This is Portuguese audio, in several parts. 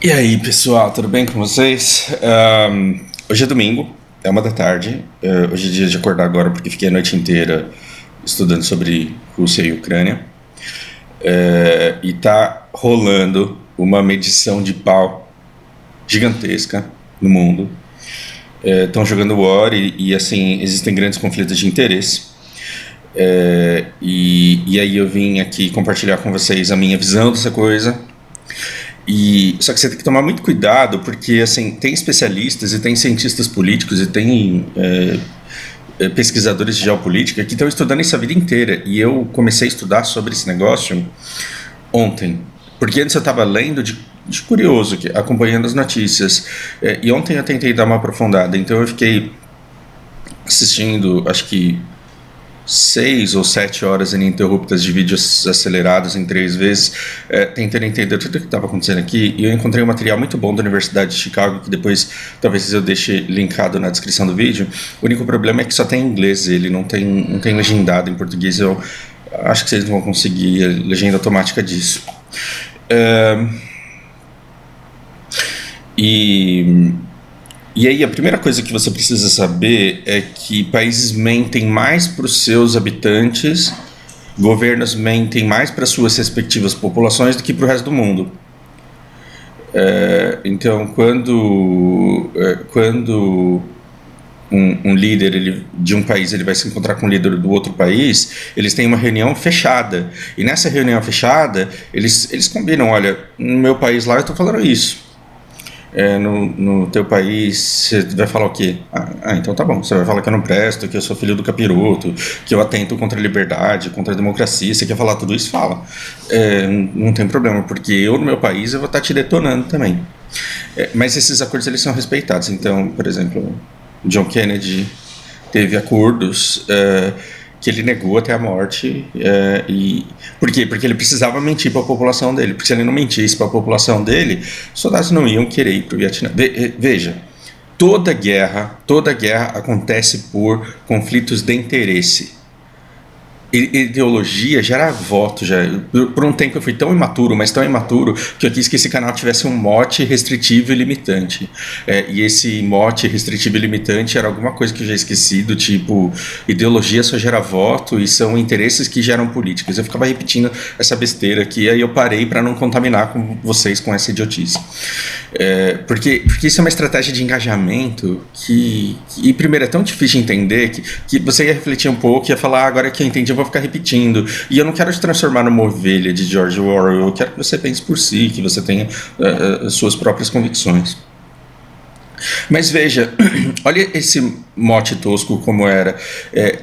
E aí, pessoal, tudo bem com vocês? Hoje é domingo, é 1 da tarde. Hoje é dia de acordar agora porque fiquei a noite inteira estudando sobre Rússia e Ucrânia. E tá rolando uma medição de pau gigantesca no mundo. Estão jogando War assim, existem grandes conflitos de interesse. E aí eu vim aqui compartilhar com vocês a minha visão dessa coisa. Só que você tem que tomar muito cuidado, porque assim, tem especialistas e tem cientistas políticos e tem pesquisadores de geopolítica que estão estudando isso a vida inteira. E eu comecei a estudar sobre esse negócio ontem. Porque antes eu estava lendo de curioso, acompanhando as notícias. E ontem eu tentei dar uma aprofundada. Então eu fiquei assistindo, acho que 6 ou 7 horas ininterruptas de vídeos acelerados em 3 vezes, tentando entender tudo o que estava acontecendo aqui. E eu encontrei um material muito bom da Universidade de Chicago, que depois talvez eu deixe linkado na descrição do vídeo. O único problema é que só tem em inglês, ele não tem legendado em português. Eu acho que vocês não vão conseguir a legenda automática disso. E aí a primeira coisa que você precisa saber é que países mentem mais para os seus habitantes, governos mentem mais para suas respectivas populações do que para o resto do mundo. Então, quando um líder de um país ele vai se encontrar com um líder do outro país, eles têm uma reunião fechada. E nessa reunião fechada, eles combinam, olha, no meu país lá eu estou falando isso. No teu país, você vai falar o quê? Então tá bom, você vai falar que eu não presto, que eu sou filho do capiroto, que eu atento contra a liberdade, contra a democracia. Você quer falar tudo isso? Fala. Não tem problema, porque eu no meu país eu vou estar te detonando também. Mas esses acordos eles são respeitados. Então, por exemplo, John Kennedy teve acordos que ele negou até a morte. Por quê? Porque ele precisava mentir para a população dele. Porque se ele não mentisse para a população dele, os soldados não iam querer ir para o Vietnã. Veja, toda guerra acontece por conflitos de interesse. Ideologia gera voto. Por um tempo eu fui tão imaturo, mas tão imaturo, que eu quis que esse canal tivesse um mote restritivo e limitante. E esse mote restritivo e limitante era alguma coisa que eu já esqueci, do tipo, ideologia só gera voto e são interesses que geram políticas. Eu ficava repetindo essa besteira aqui, aí eu parei para não contaminar com vocês com essa idiotice. Porque isso é uma estratégia de engajamento que primeiro, é tão difícil de entender que você ia refletir um pouco e ia falar, agora que eu entendi, eu vou ficar repetindo. E eu não quero te transformar numa ovelha de George Orwell, eu quero que você pense por si, que você tenha suas próprias convicções. Mas veja, olha esse mote tosco como era.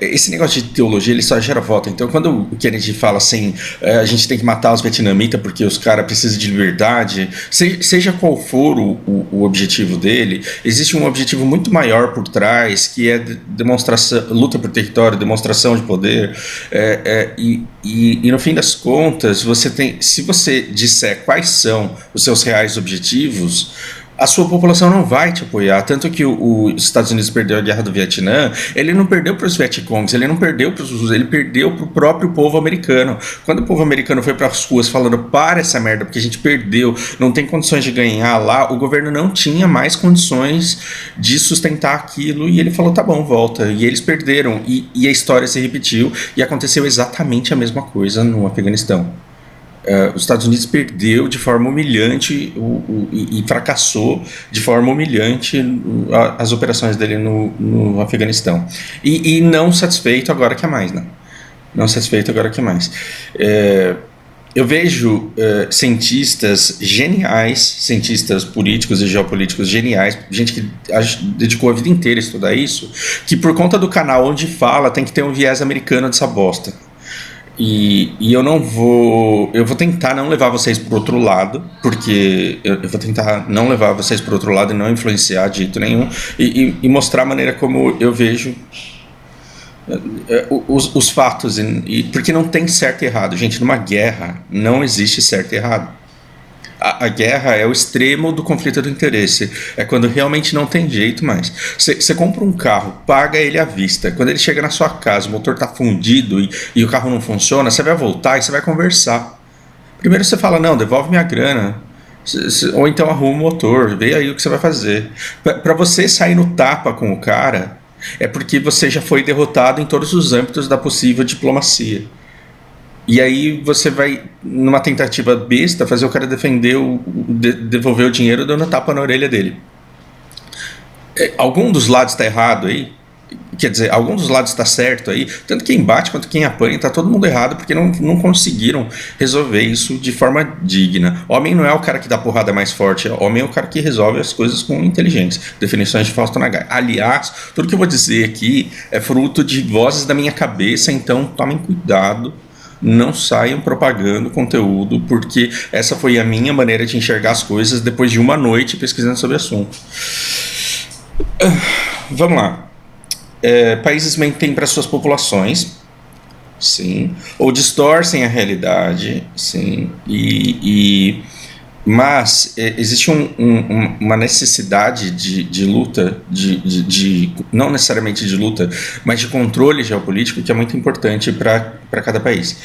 Esse negócio de teologia, ele só gera voto. Então, quando o Kennedy fala assim, a gente tem que matar os vietnamitas porque os caras precisam de liberdade, seja qual for o objetivo dele, existe um objetivo muito maior por trás, que é demonstração, luta por território, demonstração de poder. E no fim das contas, se você disser quais são os seus reais objetivos, a sua população não vai te apoiar. Tanto que os Estados Unidos perdeu a guerra do Vietnã, ele não perdeu para os Vietcongs, ele não perdeu para os russos, ele perdeu para o próprio povo americano. Quando o povo americano foi para as ruas falando, para essa merda, porque a gente perdeu, não tem condições de ganhar lá, o governo não tinha mais condições de sustentar aquilo, e ele falou, tá bom, volta. E eles perderam, e a história se repetiu, e aconteceu exatamente a mesma coisa no Afeganistão. Os Estados Unidos perdeu de forma humilhante e fracassou de forma humilhante as operações dele no Afeganistão. E não satisfeito, agora quer mais, né? Não satisfeito, agora quer mais. Eu vejo cientistas geniais, cientistas políticos e geopolíticos geniais, gente que dedicou a vida inteira a estudar isso, que por conta do canal onde fala tem que ter um viés americano dessa bosta. E eu vou tentar não levar vocês para o outro lado, porque eu vou tentar não levar vocês para o outro lado e não influenciar de jeito nenhum, e mostrar a maneira como eu vejo os fatos, porque não tem certo e errado. Gente, numa guerra não existe certo e errado. A guerra é o extremo do conflito do interesse. É quando realmente não tem jeito mais. Você compra um carro, paga ele à vista. Quando ele chega na sua casa, o motor está fundido e o carro não funciona, você vai voltar e você vai conversar. Primeiro você fala, não, devolve minha grana. Ou então arruma o motor, vê aí o que você vai fazer. Para você sair no tapa com o cara, é porque você já foi derrotado em todos os âmbitos da possível diplomacia. E aí você vai, numa tentativa besta, fazer o cara defender, devolver o dinheiro dando tapa na orelha dele. Algum dos lados está errado aí? Quer dizer, algum dos lados está certo aí? Tanto quem bate quanto quem apanha, está todo mundo errado porque não conseguiram resolver isso de forma digna. Homem não é o cara que dá porrada mais forte, homem é o cara que resolve as coisas com inteligência. Definições de Fausto Nagai. Aliás, tudo que eu vou dizer aqui é fruto de vozes da minha cabeça, então tomem cuidado. Não saiam propagando conteúdo, porque essa foi a minha maneira de enxergar as coisas depois de uma noite pesquisando sobre o assunto. Vamos lá. Países mentem para suas populações, sim, ou distorcem a realidade, sim, mas existe uma necessidade de luta, não necessariamente de luta, mas de controle geopolítico que é muito importante para cada país.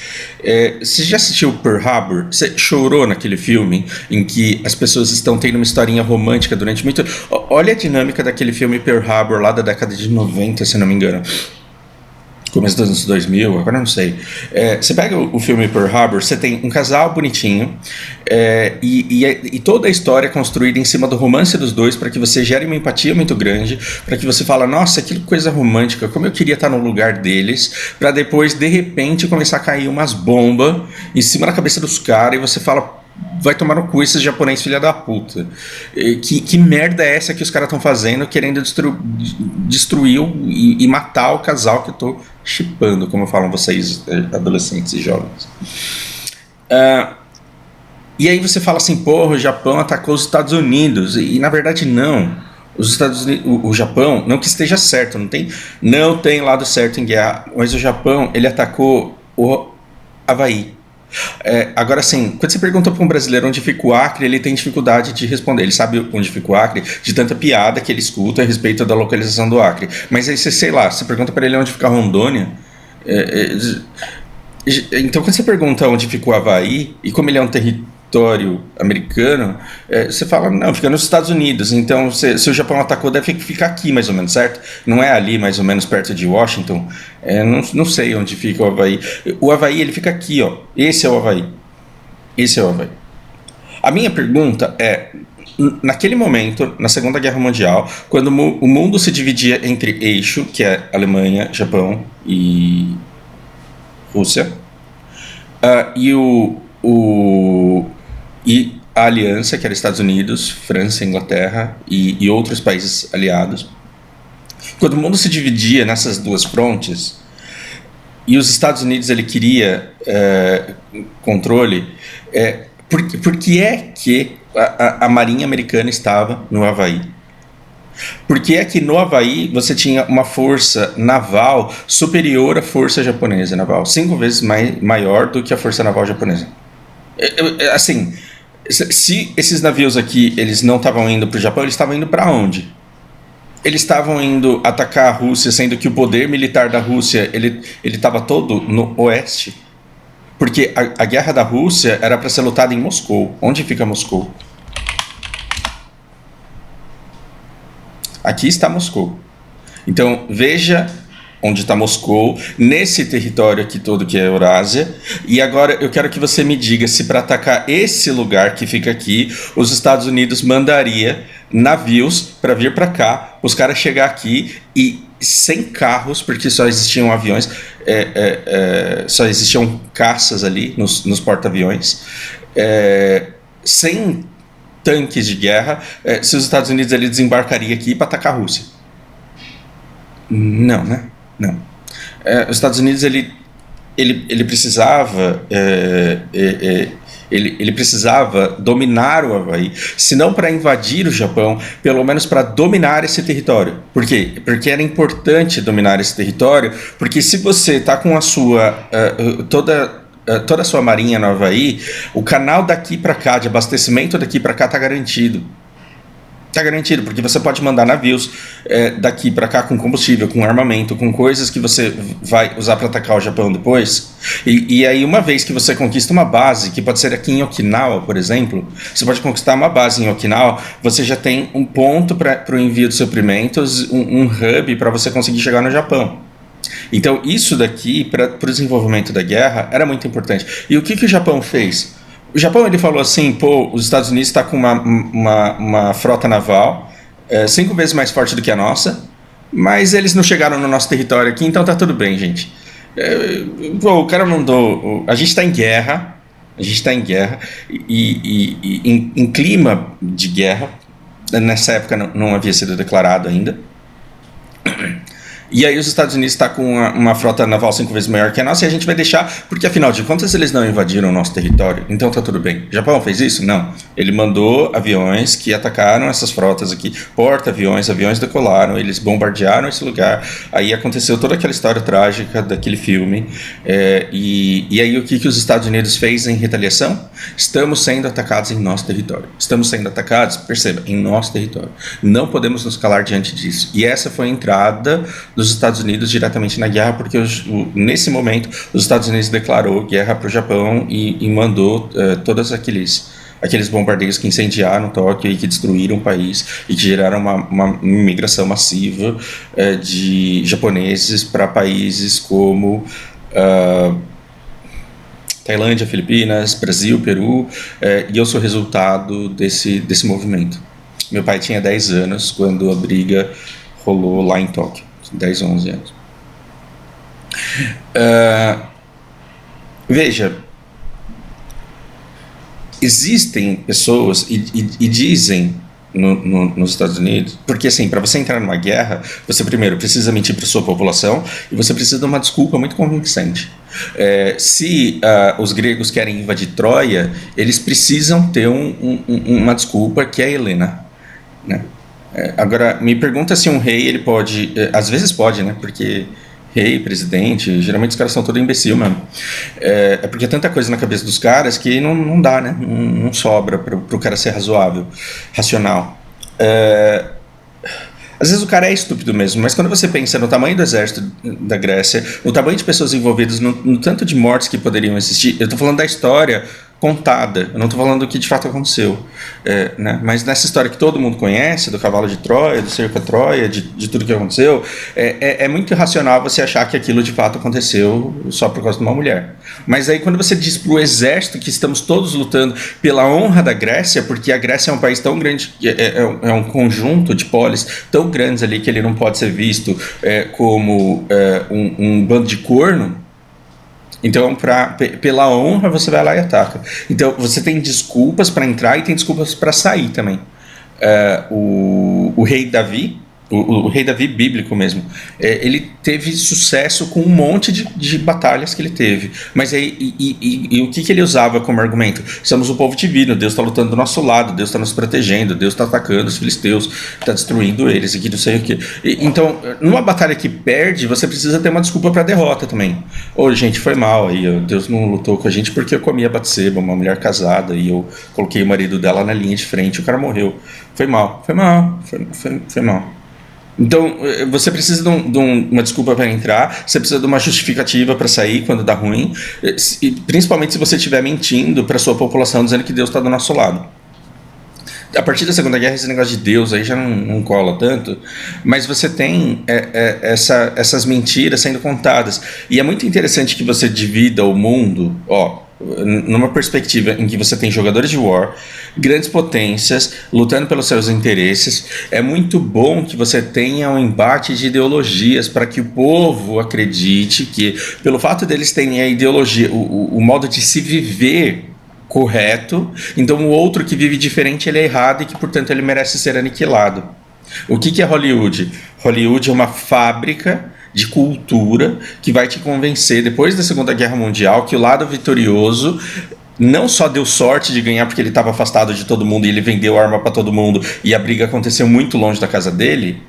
Você já assistiu Pearl Harbor? Você chorou naquele filme em que as pessoas estão tendo uma historinha romântica durante muito... Olha a dinâmica daquele filme Pearl Harbor lá da década de 90, se não me engano. Começo dos anos 2000, agora não sei. Você pega o filme Pearl Harbor, você tem um casal bonitinho e toda a história é construída em cima do romance dos dois para que você gere uma empatia muito grande, para que você fala, nossa, que coisa romântica, como eu queria estar no lugar deles, para depois, de repente, começar a cair umas bombas em cima da cabeça dos caras e você fala... Vai tomar no cu esses japonês filha da puta. Que merda é essa que os caras estão fazendo, querendo destruir e matar o casal que eu tô shippando, como falam vocês, adolescentes e jovens. E aí você fala assim, porra, o Japão atacou os Estados Unidos. E na verdade não. Os Estados Unidos, o Japão, não que esteja certo, não tem lado certo em guerra, mas o Japão, ele atacou o Havaí. Agora sim, quando você pergunta para um brasileiro onde fica o Acre, ele tem dificuldade de responder. Ele sabe onde fica o Acre de tanta piada que ele escuta a respeito da localização do Acre. Mas aí você, sei lá, você pergunta para ele onde fica Rondônia. Então quando você pergunta onde fica o Havaí, e como ele é um território americano, você fala, não, fica nos Estados Unidos. Então se o Japão atacou, deve ficar aqui mais ou menos, certo? Não é ali mais ou menos perto de Washington. Não sei onde fica o Havaí. O Havaí, ele fica aqui, ó. Esse é o Havaí. A minha pergunta é, naquele momento, na Segunda Guerra Mundial, quando o mundo se dividia entre eixo, que é Alemanha, Japão e Rússia, e a aliança, que era Estados Unidos, França, Inglaterra e outros países aliados. Quando o mundo se dividia nessas duas frontes, e os Estados Unidos ele queria controle, por que é que a Marinha Americana estava no Havaí? Por que é que no Havaí você tinha uma força naval superior à força japonesa naval? 5 vezes maior do que a força naval japonesa. Assim, se esses navios aqui eles não estavam indo para o Japão, eles estavam indo para onde? Eles estavam indo atacar a Rússia, sendo que o poder militar da Rússia ele estava todo no oeste. Porque a guerra da Rússia era para ser lutada em Moscou. Onde fica Moscou? Aqui está Moscou. Então veja onde está Moscou, nesse território aqui todo que é a Eurásia. E agora eu quero que você me diga se para atacar esse lugar que fica aqui, os Estados Unidos mandaria navios para vir para cá, os caras chegar aqui e sem carros, porque só existiam aviões, só existiam caças ali nos porta-aviões, sem tanques de guerra, se os Estados Unidos ele desembarcaria aqui para atacar a Rússia. Não, né? Não. Os Estados Unidos ele precisava ele precisava dominar o Havaí, se não para invadir o Japão, pelo menos para dominar esse território. Por quê? Porque era importante dominar esse território, porque se você está com a sua toda a sua marinha no Havaí, o canal daqui para cá, de abastecimento daqui para cá está garantido. Tá garantido, porque você pode mandar navios daqui para cá com combustível, com armamento, com coisas que você vai usar para atacar o Japão depois. E aí, uma vez que você conquista uma base, que pode ser aqui em Okinawa, por exemplo, você pode conquistar uma base em Okinawa, você já tem um ponto para o envio de suprimentos, um hub para você conseguir chegar no Japão. Então, isso daqui, para o desenvolvimento da guerra, era muito importante. E o que o Japão fez? O Japão, ele falou assim, pô, os Estados Unidos está com uma frota naval 5 vezes mais forte do que a nossa, mas eles não chegaram no nosso território aqui, então tá tudo bem, gente. Pô, o cara mandou... A gente está em guerra, e em clima de guerra, nessa época não havia sido declarado ainda. E aí os Estados Unidos está com uma frota naval 5 vezes maior que a nossa, e a gente vai deixar, porque afinal de contas eles não invadiram o nosso território, então tá tudo bem. O Japão fez isso? Não. Ele mandou aviões que atacaram essas frotas aqui, porta-aviões, aviões decolaram, eles bombardearam esse lugar, aí aconteceu toda aquela história trágica daquele filme, e aí o que os Estados Unidos fez em retaliação? Estamos sendo atacados em nosso território. Estamos sendo atacados, perceba, em nosso território. Não podemos nos calar diante disso. E essa foi a entrada dos Estados Unidos diretamente na guerra, porque nesse momento os Estados Unidos declarou guerra para o Japão e mandou todos aqueles bombardeios que incendiaram Tóquio e que destruíram o país e que geraram uma imigração massiva de japoneses para países como Tailândia, Filipinas, Brasil, Peru, e eu sou resultado desse movimento. Meu pai tinha 10 anos quando a briga rolou lá em Tóquio. 10, 11 anos. Veja, existem pessoas e dizem nos Estados Unidos, porque assim, para você entrar numa guerra, você primeiro precisa mentir para sua população e você precisa de uma desculpa muito convincente. Se os gregos querem invadir Troia, eles precisam ter uma desculpa, que é a Helena, né? Agora, me pergunta se um rei, ele pode... às vezes pode, né? Porque rei, presidente, geralmente os caras são todos imbecil mesmo. Porque é tanta coisa na cabeça dos caras que não dá, né? Não sobra pro cara ser razoável, racional. Às vezes o cara é estúpido mesmo, mas quando você pensa no tamanho do exército da Grécia, no tamanho de pessoas envolvidas, no tanto de mortes que poderiam existir, eu tô falando da história contada, eu não estou falando do que de fato aconteceu, né? Mas nessa história que todo mundo conhece, do cavalo de Troia, do cerco a Troia, de tudo que aconteceu, é muito irracional você achar que aquilo de fato aconteceu só por causa de uma mulher. Mas aí quando você diz para o exército que estamos todos lutando pela honra da Grécia, porque a Grécia é um país tão grande, é um conjunto de polis tão grandes ali que ele não pode ser visto como um bando de corno. Então, pela honra, você vai lá e ataca. Então, você tem desculpas para entrar e tem desculpas para sair também. O rei Davi, o rei Davi bíblico mesmo, ele teve sucesso com um monte de batalhas que ele teve. Mas aí, e o que ele usava como argumento? Somos um povo divino, Deus está lutando do nosso lado, Deus está nos protegendo, Deus está atacando os filisteus, está destruindo eles, e que não sei o que. Então, numa batalha que perde, você precisa ter uma desculpa para a derrota também. Gente, foi mal aí, Deus não lutou com a gente porque eu comi a Batseba, uma mulher casada, e eu coloquei o marido dela na linha de frente, o cara morreu. Foi mal. Então, você precisa de uma desculpa para entrar, você precisa de uma justificativa para sair quando dá ruim, e principalmente se você estiver mentindo para sua população, dizendo que Deus está do nosso lado. A partir da Segunda Guerra, esse negócio de Deus aí já não cola tanto, mas você tem essas mentiras sendo contadas. E é muito interessante que você divida o mundo, numa perspectiva em que você tem jogadores de war, grandes potências lutando pelos seus interesses. É muito bom que você tenha um embate de ideologias para que o povo acredite que, pelo fato deles terem a ideologia, o modo de se viver correto, então o outro que vive diferente, ele é errado e que, portanto, ele merece ser aniquilado. O que é Hollywood? Hollywood é uma fábrica de cultura que vai te convencer, depois da Segunda Guerra Mundial, que o lado vitorioso não só deu sorte de ganhar porque ele estava afastado de todo mundo e ele vendeu arma para todo mundo e a briga aconteceu muito longe da casa dele,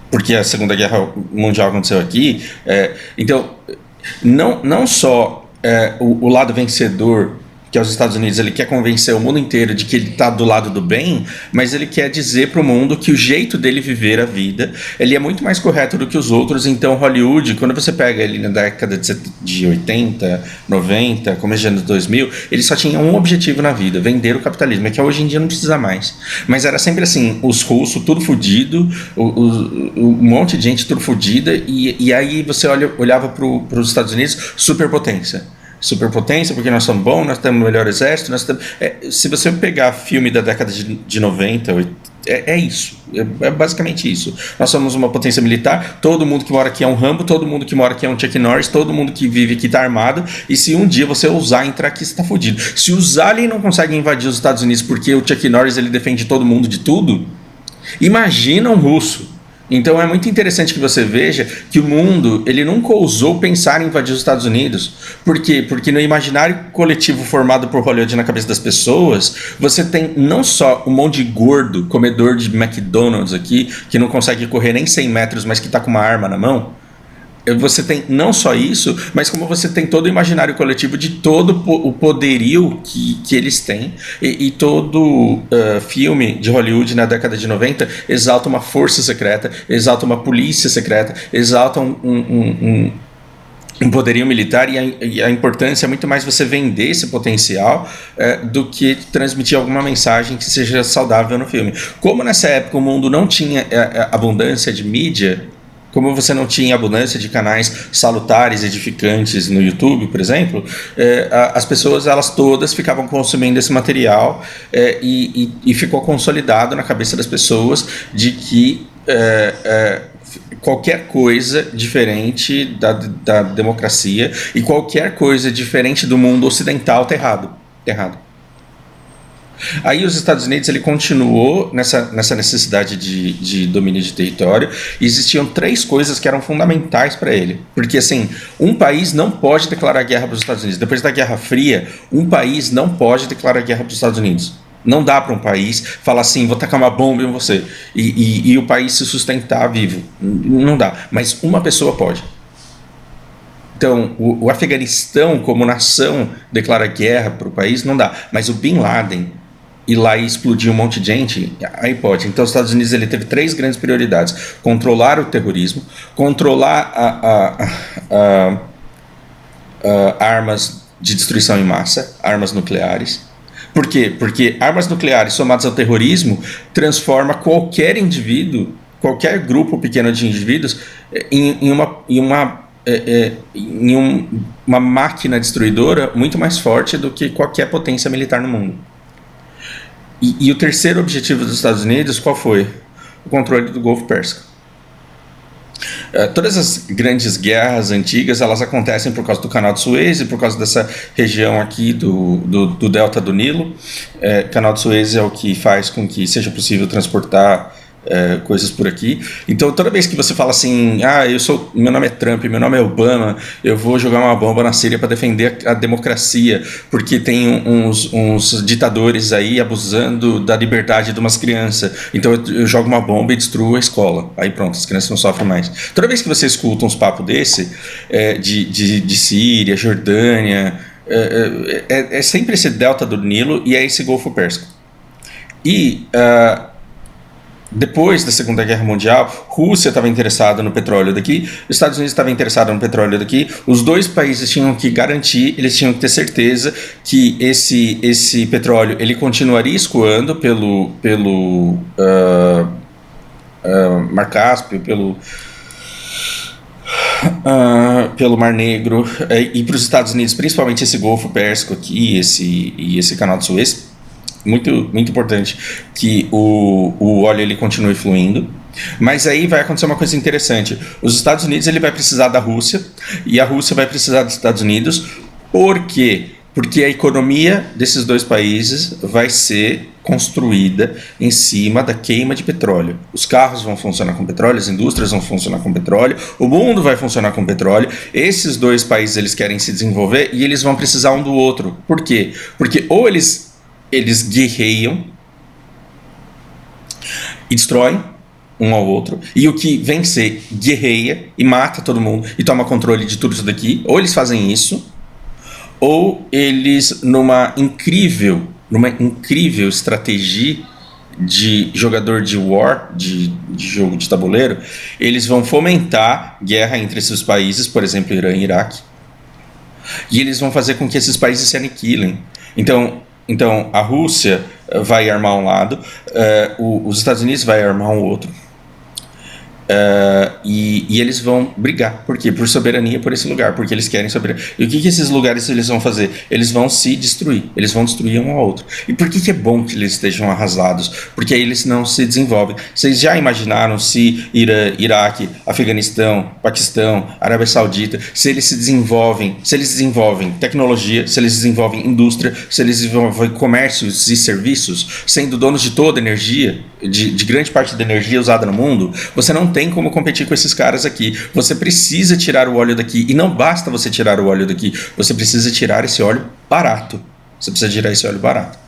porque a Segunda Guerra Mundial aconteceu aqui. Então, não só o lado vencedor que é os Estados Unidos, ele quer convencer o mundo inteiro de que ele está do lado do bem, mas ele quer dizer para o mundo que o jeito dele viver a vida, ele é muito mais correto do que os outros. Então Hollywood, quando você pega ele na década de 80, 90, começo de anos 2000, ele só tinha um objetivo na vida, vender o capitalismo, que hoje em dia não precisa mais. Mas era sempre assim, os russos tudo fudido, um monte de gente tudo fudida, e aí você olhava para os Estados Unidos, superpotência, porque nós somos bons, nós temos o melhor exército, se você pegar filme da década de 90, é isso, é basicamente isso. Nós somos uma potência militar, todo mundo que mora aqui é um Rambo, todo mundo que mora aqui é um Chuck Norris, todo mundo que vive aqui está armado, e se um dia você ousar entrar aqui, você está fudido. Se os aliens não conseguem invadir os Estados Unidos porque o Chuck Norris ele defende todo mundo de tudo, imagina um russo. Então é muito interessante que você veja que o mundo ele nunca ousou pensar em invadir os Estados Unidos. Por quê? Porque no imaginário coletivo formado por Hollywood na cabeça das pessoas, você tem não só um monte de gordo, comedor de McDonald's aqui, que não consegue correr nem 100 metros, mas que está com uma arma na mão. Você tem não só isso, mas como você tem todo o imaginário coletivo de todo o poderio que eles têm. E todo filme de Hollywood na década de 90 exalta uma força secreta, exalta uma polícia secreta, exalta um poderio militar, e a importância é muito mais você vender esse potencial do que transmitir alguma mensagem que seja saudável no filme. Como nessa época o mundo não tinha abundância de mídia, como você não tinha abundância de canais salutares, edificantes no YouTube, por exemplo, as pessoas elas todas ficavam consumindo esse material e ficou consolidado na cabeça das pessoas de que qualquer coisa diferente da democracia e qualquer coisa diferente do mundo ocidental está errado. Aí os Estados Unidos ele continuou nessa necessidade de domínio de território, e existiam 3 coisas que eram fundamentais para ele. Porque assim, um país não pode declarar guerra para os Estados Unidos. Depois da Guerra Fria, um país não pode declarar guerra para os Estados Unidos. Não dá para um país falar assim, vou tacar uma bomba em você, e o país se sustentar vivo. Não dá. Mas uma pessoa pode. Então, o Afeganistão como nação declara guerra para o país, não dá. Mas o Bin Laden ir lá e explodir um monte de gente, aí pode. Então os Estados Unidos ele teve 3 grandes prioridades: controlar o terrorismo, controlar armas de destruição em massa, armas nucleares. Por quê? Porque armas nucleares somadas ao terrorismo transforma qualquer indivíduo, qualquer grupo pequeno de indivíduos em uma máquina destruidora muito mais forte do que qualquer potência militar no mundo. E o terceiro objetivo dos Estados Unidos, qual foi? O controle do Golfo Pérsico. Todas as grandes guerras antigas, elas acontecem por causa do Canal de Suez e por causa dessa região aqui do Delta do Nilo. Canal de Suez é o que faz com que seja possível transportar coisas por aqui. Então toda vez que você fala assim, meu nome é Trump, meu nome é Obama, eu vou jogar uma bomba na Síria para defender a democracia, porque tem uns ditadores aí abusando da liberdade de umas crianças, então eu jogo uma bomba e destruo a escola, aí pronto, as crianças não sofrem mais. Toda vez que você escuta uns papos desse, de Síria, Jordânia, é sempre esse delta do Nilo e é esse Golfo Pérsico. E depois da Segunda Guerra Mundial, Rússia estava interessada no petróleo daqui, os Estados Unidos estavam interessados no petróleo daqui. Os dois países tinham que garantir, eles tinham que ter certeza que esse petróleo ele continuaria escoando pelo Mar Cáspio, pelo Mar Negro, e para os Estados Unidos, principalmente esse Golfo Pérsico aqui e esse Canal de Suez. Muito, muito importante que o óleo ele continue fluindo. Mas aí vai acontecer uma coisa interessante. Os Estados Unidos ele vai precisar da Rússia e a Rússia vai precisar dos Estados Unidos. Por quê? Porque a economia desses dois países vai ser construída em cima da queima de petróleo. Os carros vão funcionar com petróleo, as indústrias vão funcionar com petróleo, o mundo vai funcionar com petróleo. Esses dois países eles querem se desenvolver e eles vão precisar um do outro. Por quê? Porque ou eles guerreiam e destroem um ao outro, e o que vencer guerreia e mata todo mundo e toma controle de tudo isso daqui, ou eles fazem isso, ou eles, numa incrível estratégia de jogador de war, de jogo de tabuleiro, eles vão fomentar guerra entre esses países, por exemplo, Irã e Iraque, e eles vão fazer com que esses países se aniquilem. Então a Rússia vai armar um lado, os Estados Unidos vai armar um outro. E eles vão brigar. Por quê? Por soberania por esse lugar, porque eles querem soberania. E o que esses lugares eles vão fazer? Eles vão se destruir, eles vão destruir um ao outro. E por que é bom que eles estejam arrasados? Porque aí eles não se desenvolvem. Vocês já imaginaram se Irã, Iraque, Afeganistão, Paquistão, Arábia Saudita, se eles desenvolvem tecnologia, se eles desenvolvem indústria, se eles desenvolvem comércios e serviços, sendo donos de toda a energia, de grande parte da energia usada no mundo, você não tem como competir com esses caras aqui. Você precisa tirar o óleo daqui. E não basta você tirar o óleo daqui. Você precisa tirar esse óleo barato. Você precisa tirar esse óleo barato.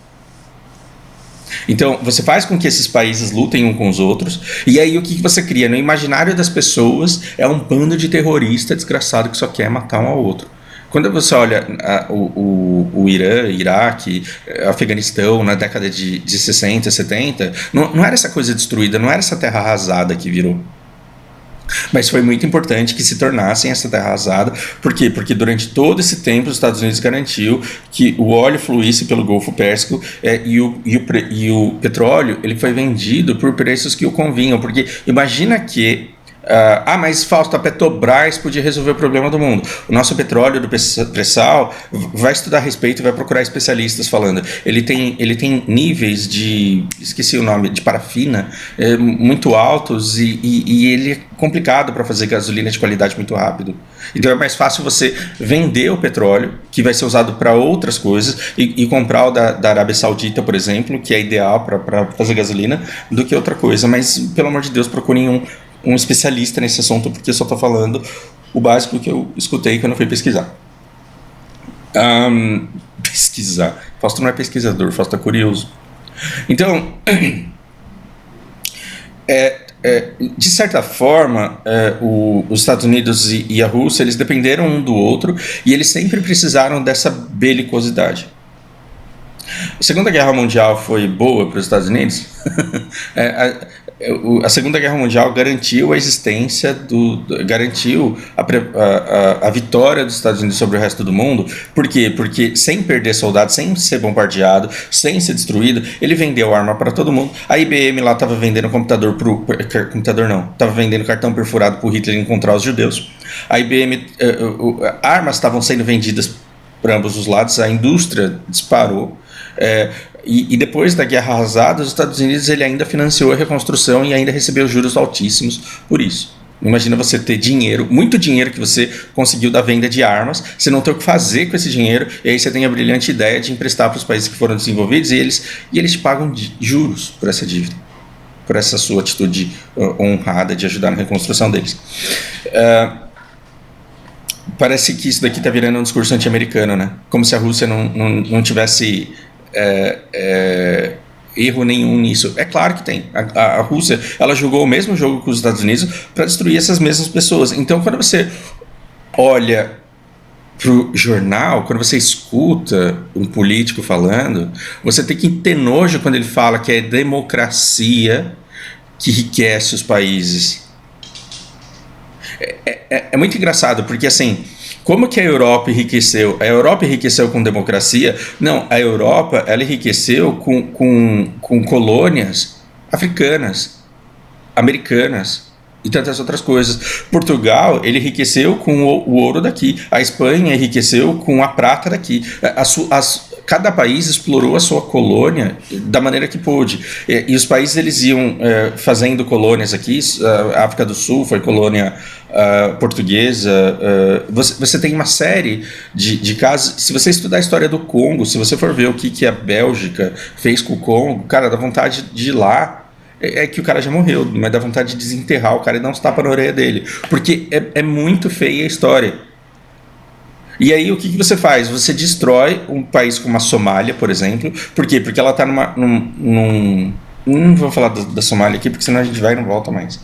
Então, você faz com que esses países lutem uns com os outros. E aí, o que você cria? No imaginário das pessoas, é um bando de terrorista desgraçado que só quer matar um ao outro. Quando você olha o Irã, Iraque, Afeganistão, na década de 60, 70, não era essa coisa destruída, não era essa terra arrasada que virou. Mas foi muito importante que se tornassem essa terra arrasada. Por quê? Porque durante todo esse tempo os Estados Unidos garantiu que o óleo fluísse pelo Golfo Pérsico e o petróleo ele foi vendido por preços que o convinham. Porque imagina que mas falta a Petrobras podia resolver o problema do mundo. O nosso petróleo do pré-sal vai estudar a respeito e vai procurar especialistas falando. Ele tem níveis esqueci o nome, de parafina muito altos e ele é complicado para fazer gasolina de qualidade muito rápido. Então é mais fácil você vender o petróleo, que vai ser usado para outras coisas, e comprar o da Arábia Saudita, por exemplo, que é ideal para fazer gasolina, do que outra coisa. Mas, pelo amor de Deus, procurem um especialista nesse assunto, porque eu só estou falando o básico que eu escutei quando eu fui pesquisar. Pesquisar. Fausto não é pesquisador, Fausto é curioso. Então, de certa forma, os Estados Unidos e a Rússia, eles dependeram um do outro e eles sempre precisaram dessa belicosidade. A Segunda Guerra Mundial foi boa para os Estados Unidos? A Segunda Guerra Mundial garantiu a existência garantiu a vitória dos Estados Unidos sobre o resto do mundo. Por quê? Porque sem perder soldados, sem ser bombardeado, sem ser destruído, ele vendeu arma para todo mundo. A IBM lá estava vendendo estava vendendo cartão perfurado para o Hitler encontrar os judeus. A IBM, armas estavam sendo vendidas para ambos os lados, a indústria disparou. E depois da guerra arrasada, os Estados Unidos ele ainda financiou a reconstrução e ainda recebeu juros altíssimos por isso. Imagina você ter dinheiro, muito dinheiro que você conseguiu da venda de armas, você não tem o que fazer com esse dinheiro, e aí você tem a brilhante ideia de emprestar para os países que foram desenvolvidos, e eles te pagam juros por essa dívida, por essa sua atitude honrada de ajudar na reconstrução deles. Parece que isso daqui está virando um discurso anti-americano, né? Como se a Rússia não tivesse erro nenhum nisso. É claro que tem. A Rússia, ela jogou o mesmo jogo que os Estados Unidos para destruir essas mesmas pessoas. Então, quando você olha pro jornal, quando você escuta um político falando, você tem que ter nojo quando ele fala que é democracia que enriquece os países. É muito engraçado, porque assim, como que a Europa enriqueceu? A Europa enriqueceu com democracia? Não, a Europa ela enriqueceu com colônias africanas, americanas e tantas outras coisas. Portugal ele enriqueceu com o ouro daqui. A Espanha enriqueceu com a prata daqui. Cada país explorou a sua colônia da maneira que pôde. E os países eles iam fazendo colônias aqui. A África do Sul foi colônia portuguesa. Você tem uma série de casos. Se você estudar a história do Congo, se você for ver o que a Bélgica fez com o Congo, cara, dá vontade de ir lá. É que o cara já morreu, mas dá vontade de desenterrar o cara e dar uns tapas na orelha dele. Porque é muito feia a história. E aí o que você faz? Você destrói um país como a Somália, por exemplo. Por quê? Porque ela está não vou falar da Somália aqui, porque senão a gente vai e não volta mais.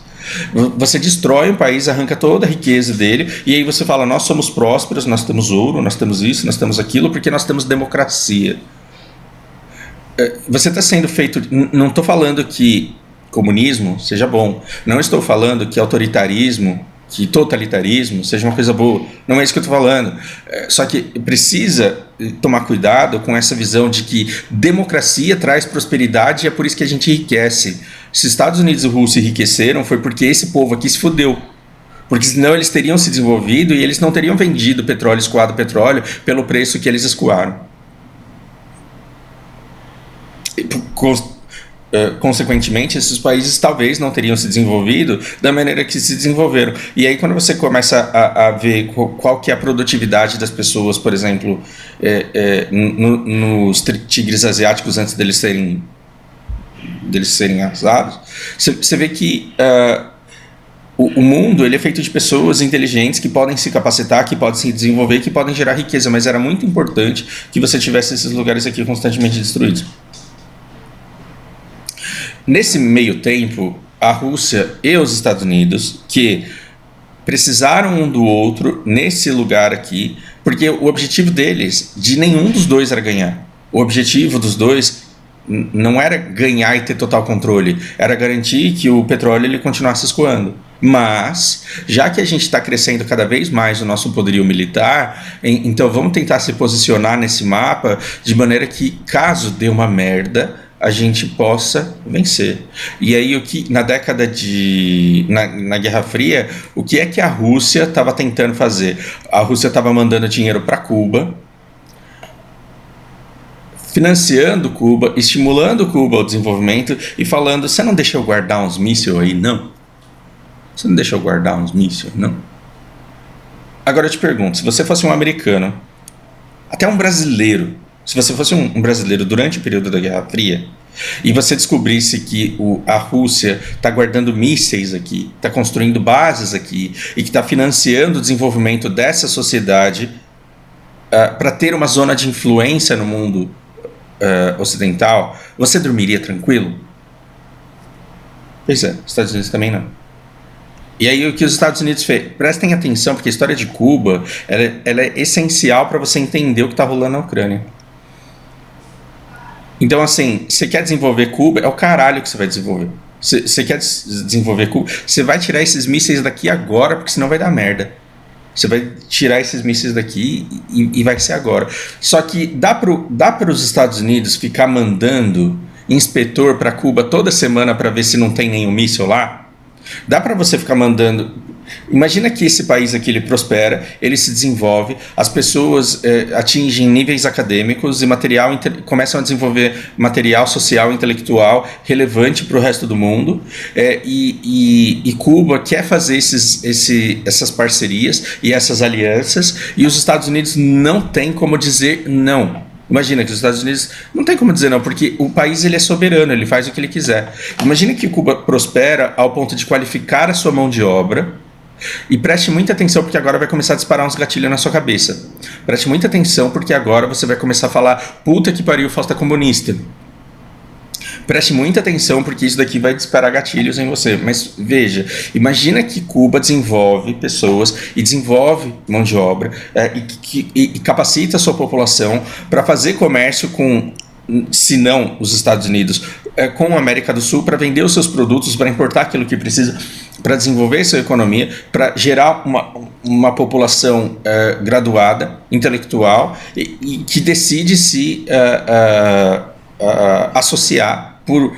Você destrói um país, arranca toda a riqueza dele, e aí você fala, nós somos prósperos, nós temos ouro, nós temos isso, nós temos aquilo, porque nós temos democracia. Você está sendo feito... Não estou falando que comunismo seja bom. Não estou falando que autoritarismo, que totalitarismo seja uma coisa boa. Não é isso que eu estou falando. Só que precisa tomar cuidado com essa visão de que democracia traz prosperidade e é por isso que a gente enriquece. Se Estados Unidos e Rússia enriqueceram foi porque esse povo aqui se fudeu. Porque senão eles teriam se desenvolvido e eles não teriam vendido petróleo, escoado petróleo, pelo preço que eles escoaram. Consequentemente, esses países talvez não teriam se desenvolvido da maneira que se desenvolveram. E aí, quando você começa a ver qual que é a produtividade das pessoas, por exemplo, nos tigres asiáticos antes deles serem arrasados, você vê que o mundo ele é feito de pessoas inteligentes que podem se capacitar, que podem se desenvolver, que podem gerar riqueza, mas era muito importante que você tivesse esses lugares aqui constantemente destruídos. Nesse meio tempo, a Rússia e os Estados Unidos, que precisaram um do outro nesse lugar aqui, porque o objetivo deles, de nenhum dos dois, era ganhar. O objetivo dos dois não era ganhar e ter total controle, era garantir que o petróleo ele continuasse escoando. Mas, já que a gente está crescendo cada vez mais o nosso poderio militar, então vamos tentar se posicionar nesse mapa de maneira que, caso dê uma merda, a gente possa vencer. E aí, na década na Guerra Fria, o que é que a Rússia estava tentando fazer? A Rússia estava mandando dinheiro para Cuba, financiando Cuba, estimulando Cuba ao desenvolvimento e falando, você não deixa eu guardar uns mísseis aí, não? Você não deixa eu guardar uns mísseis, não? Agora eu te pergunto, se você fosse um americano, até um brasileiro, se você fosse um brasileiro durante o período da Guerra Fria e você descobrisse que a Rússia está guardando mísseis aqui, está construindo bases aqui e que está financiando o desenvolvimento dessa sociedade para ter uma zona de influência no mundo ocidental, você dormiria tranquilo? Pois é, os Estados Unidos também não. E aí o que os Estados Unidos fez? Prestem atenção, porque a história de Cuba ela é essencial para você entender o que está rolando na Ucrânia. Então, assim, você quer desenvolver Cuba, é o caralho que você vai desenvolver. Você quer desenvolver Cuba, você vai tirar esses mísseis daqui agora, porque senão vai dar merda. Você vai tirar esses mísseis daqui e vai ser agora. Só que dá para os Estados Unidos ficar mandando inspetor para Cuba toda semana para ver se não tem nenhum míssil lá? Dá para você ficar mandando... Imagina que esse país aqui ele prospera, ele se desenvolve, as pessoas atingem níveis acadêmicos e começam a desenvolver material social e intelectual relevante para o resto do mundo, e Cuba quer fazer essas parcerias e essas alianças, e os Estados Unidos não tem como dizer não. Imagina que os Estados Unidos não tem como dizer não, porque o país ele é soberano, ele faz o que ele quiser. Imagina que Cuba prospera ao ponto de qualificar a sua mão de obra. E preste muita atenção, porque agora vai começar a disparar uns gatilhos na sua cabeça. Preste muita atenção, porque agora você vai começar a falar, puta que pariu, Fausta comunista. Preste muita atenção, porque isso daqui vai disparar gatilhos em você. Mas veja, imagina que Cuba desenvolve pessoas e desenvolve mão de obra e capacita a sua população para fazer comércio com, se não os Estados Unidos, com a América do Sul, para vender os seus produtos, para importar aquilo que precisa, para desenvolver sua economia, para gerar uma população graduada, intelectual, e que decide se associar por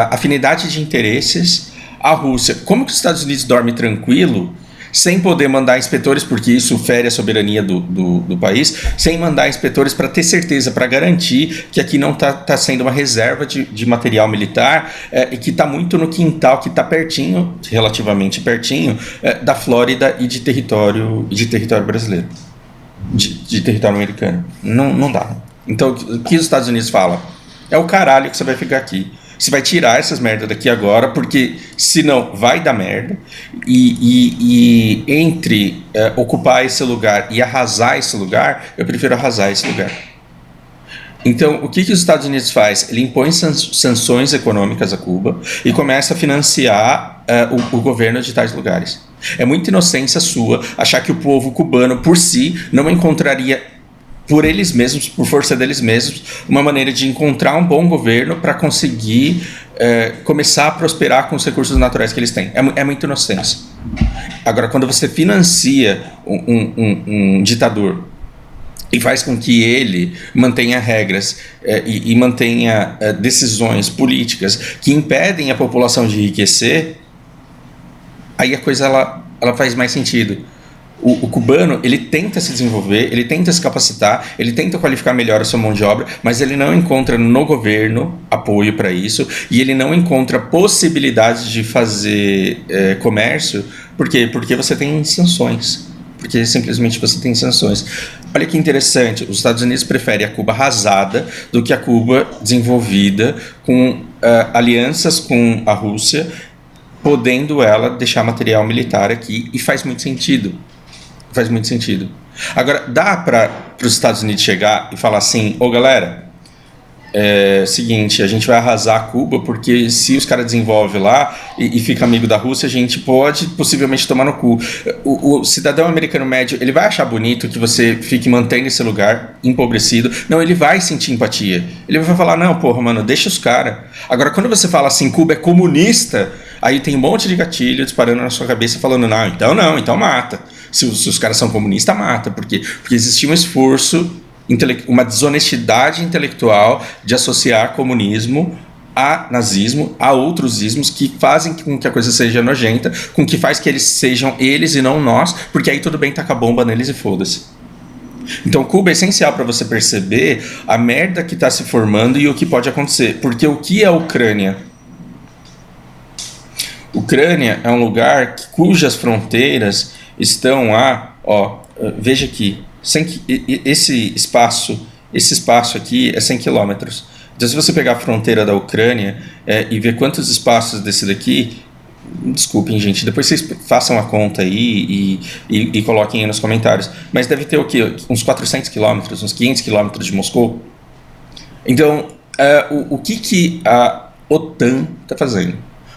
afinidade de interesses à Rússia. Como que os Estados Unidos dorme tranquilo, sem poder mandar inspetores, porque isso fere a soberania do país, sem mandar inspetores para ter certeza, para garantir que aqui não está sendo uma reserva de material militar e que está muito no quintal, que está pertinho, relativamente pertinho, da Flórida e de território brasileiro, de território americano. Não dá. Então, o que os Estados Unidos falam? É o caralho que você vai ficar aqui. Você vai tirar essas merdas daqui agora, porque senão vai dar merda. E entre ocupar esse lugar e arrasar esse lugar, eu prefiro arrasar esse lugar. Então, o que os Estados Unidos faz? Ele impõe sanções econômicas a Cuba e começa a financiar o governo de tais lugares. É muita inocência sua achar que o povo cubano, por si, não encontraria, por eles mesmos, por força deles mesmos, uma maneira de encontrar um bom governo para conseguir começar a prosperar com os recursos naturais que eles têm. É muita inocência. Agora, quando você financia um ditador e faz com que ele mantenha regras e mantenha decisões políticas que impedem a população de enriquecer, aí a coisa ela faz mais sentido. O cubano, ele tenta se desenvolver, ele tenta se capacitar, ele tenta qualificar melhor a sua mão de obra, mas ele não encontra no governo apoio para isso e ele não encontra possibilidade de fazer comércio. Por quê? Porque você tem sanções. Porque simplesmente você tem sanções. Olha que interessante, os Estados Unidos preferem a Cuba arrasada do que a Cuba desenvolvida com alianças com a Rússia, podendo ela deixar material militar aqui, e faz muito sentido. Faz muito sentido. Agora, dá para os Estados Unidos chegar e falar assim, galera, seguinte, a gente vai arrasar Cuba porque se os caras desenvolvem lá e fica amigo da Rússia, a gente pode possivelmente tomar no cu. O cidadão americano médio, ele vai achar bonito que você fique mantendo esse lugar empobrecido. Não, ele vai sentir empatia. Ele vai falar, não, porra, mano, deixa os caras. Agora, quando você fala assim, Cuba é comunista, aí tem um monte de gatilho disparando na sua cabeça falando, não, então mata. Se os caras são comunistas, mata. Porque existia um esforço, uma desonestidade intelectual de associar comunismo a nazismo, a outros ismos que fazem com que a coisa seja nojenta, com que faz que eles sejam eles e não nós, porque aí tudo bem, taca a bomba neles e foda-se. Então Cuba é essencial para você perceber a merda que está se formando e o que pode acontecer. Porque o que é a Ucrânia? Ucrânia é um lugar cujas fronteiras estão veja aqui, esse espaço aqui é 100 quilômetros. Então, se você pegar a fronteira da Ucrânia e ver quantos espaços desse daqui, desculpem, gente, depois vocês façam a conta aí e coloquem aí nos comentários, mas deve ter o quê? Uns 400 quilômetros, uns 500 quilômetros de Moscou. Então, o que a OTAN está fazendo?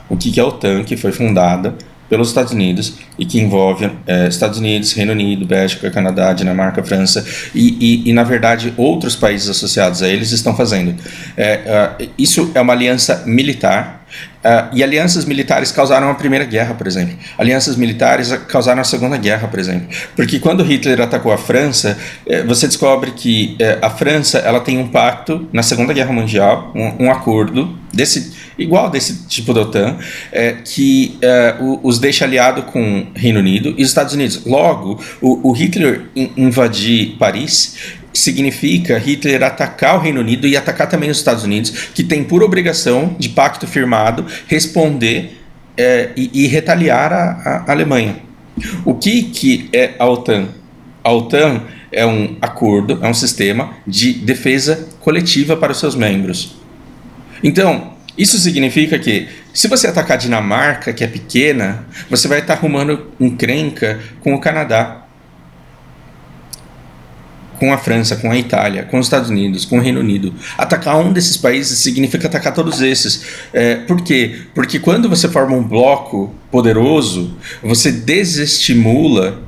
O que é a OTAN, que foi fundada pelos Estados Unidos e que envolve Estados Unidos, Reino Unido, Bélgica, Canadá, Dinamarca, França e na verdade outros países associados a eles estão fazendo. Isso é uma aliança militar e alianças militares causaram a Primeira Guerra, por exemplo. Alianças militares causaram a Segunda Guerra, por exemplo. Porque quando Hitler atacou a França, você descobre que a França ela tem um pacto na Segunda Guerra Mundial, um acordo igual desse tipo da OTAN, que os deixa aliado com o Reino Unido e os Estados Unidos. Logo, o Hitler invadir Paris significa Hitler atacar o Reino Unido e atacar também os Estados Unidos, que tem por obrigação de pacto firmado responder e retaliar a Alemanha. O que é a OTAN? A OTAN é um acordo, é um sistema de defesa coletiva para os seus membros. Então, isso significa que, se você atacar a Dinamarca, que é pequena, você vai estar arrumando encrenca com o Canadá, com a França, com a Itália, com os Estados Unidos, com o Reino Unido. Atacar um desses países significa atacar todos esses. Por quê? Porque quando você forma um bloco poderoso, você desestimula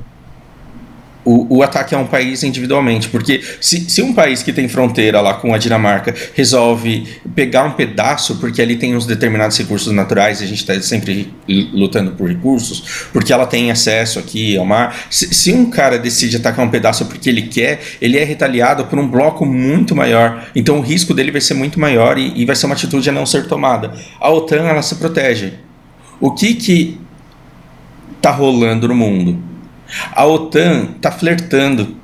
o ataque a um país individualmente, porque se um país que tem fronteira lá com a Dinamarca resolve pegar um pedaço, porque ali tem uns determinados recursos naturais, e a gente está sempre lutando por recursos, porque ela tem acesso aqui ao mar, se um cara decide atacar um pedaço porque ele quer, ele é retaliado por um bloco muito maior, então o risco dele vai ser muito maior e vai ser uma atitude a não ser tomada. A OTAN, ela se protege. O que está rolando no mundo? A OTAN está flertando.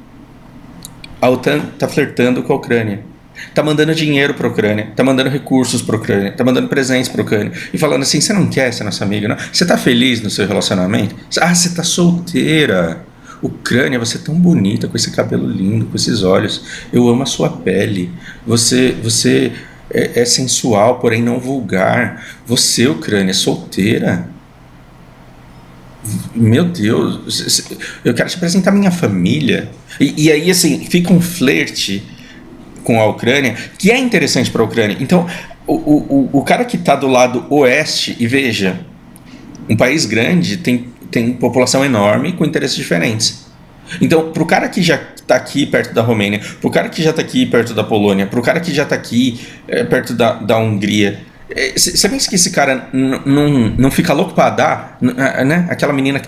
A OTAN está flertando com a Ucrânia. Está mandando dinheiro para a Ucrânia. Está mandando recursos para a Ucrânia. Está mandando presentes para a Ucrânia. E falando assim, você não quer ser nossa amiga, não? Você está feliz no seu relacionamento? Ah, você está solteira. Ucrânia, você é tão bonita, com esse cabelo lindo, com esses olhos. Eu amo a sua pele. Você é sensual, porém não vulgar. Você, Ucrânia, é solteira. Meu Deus, eu quero te apresentar minha família. E aí, assim, fica um flerte com a Ucrânia, que é interessante para a Ucrânia. Então, o cara que está do lado oeste, e veja, Um país grande tem população enorme com interesses diferentes. Então, para o cara que já está aqui perto da Romênia, para o cara que já está aqui perto da Polônia, para o cara que já está aqui perto da Hungria, você pensa que esse cara não fica louco para dar? Né? Aquela menina que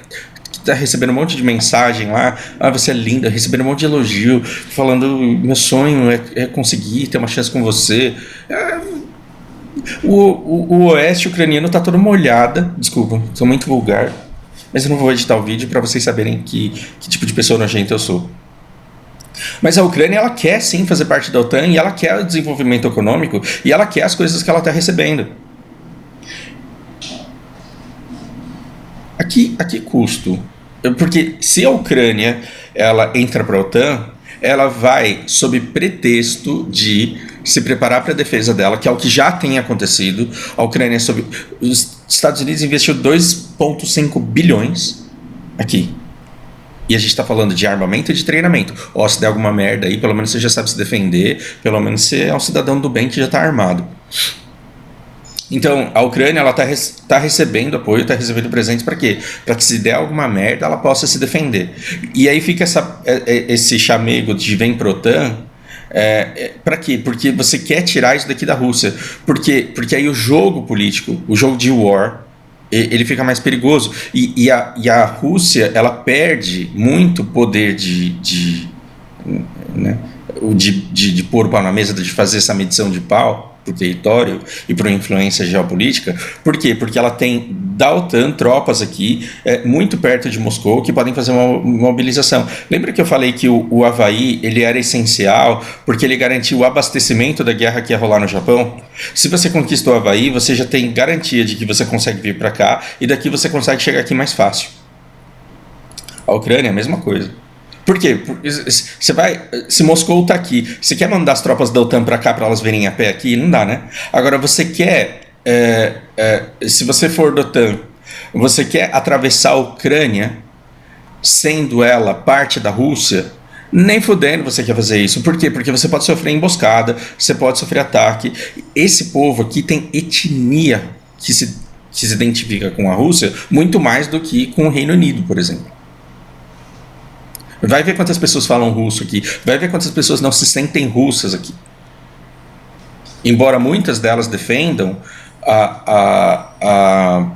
tá recebendo um monte de mensagem lá, você é linda, recebendo um monte de elogio, falando, meu sonho é conseguir ter uma chance com você. O oeste ucraniano tá todo molhada, desculpa, sou muito vulgar, mas eu não vou editar o vídeo para vocês saberem que tipo de pessoa nojenta eu sou. Mas a Ucrânia, ela quer sim fazer parte da OTAN e ela quer o desenvolvimento econômico e ela quer as coisas que ela está recebendo. A que custo? Porque se a Ucrânia ela entra para a OTAN, ela vai sob pretexto de se preparar para a defesa dela, que é o que já tem acontecido. A Ucrânia, os Estados Unidos investiu 2,5 bilhões aqui. E a gente está falando de armamento e de treinamento. Se der alguma merda aí, pelo menos você já sabe se defender, pelo menos você é um cidadão do bem que já está armado. Então, a Ucrânia ela tá recebendo apoio, está recebendo presentes para quê? Para que se der alguma merda, ela possa se defender. E aí fica esse chamego de vem pro OTAN, para quê? Porque você quer tirar isso daqui da Rússia. Porque aí o jogo político, o jogo de war, ele fica mais perigoso. E a Rússia, ela perde muito poder de pôr o pau na mesa, de fazer essa medição de pau para o território e para a influência geopolítica. Por quê? Porque ela tem da OTAN tropas aqui muito perto de Moscou que podem fazer uma mobilização. Lembra que eu falei que o Havaí ele era essencial porque ele garantiu o abastecimento da guerra que ia rolar no Japão? Se você conquistou o Havaí, você já tem garantia de que você consegue vir para cá e daqui você consegue chegar aqui mais fácil. A Ucrânia é a mesma coisa. Por quê? Se Moscou está aqui, você quer mandar as tropas da OTAN para cá para elas virem a pé aqui? Não dá, né? Agora, você quer, se você for da OTAN, você quer atravessar a Ucrânia, sendo ela parte da Rússia? Nem fudendo você quer fazer isso. Por quê? Porque você pode sofrer emboscada, você pode sofrer ataque. Esse povo aqui tem etnia que se identifica com a Rússia muito mais do que com o Reino Unido, por exemplo. Vai ver quantas pessoas falam russo aqui. Vai ver quantas pessoas não se sentem russas aqui. Embora muitas delas defendam a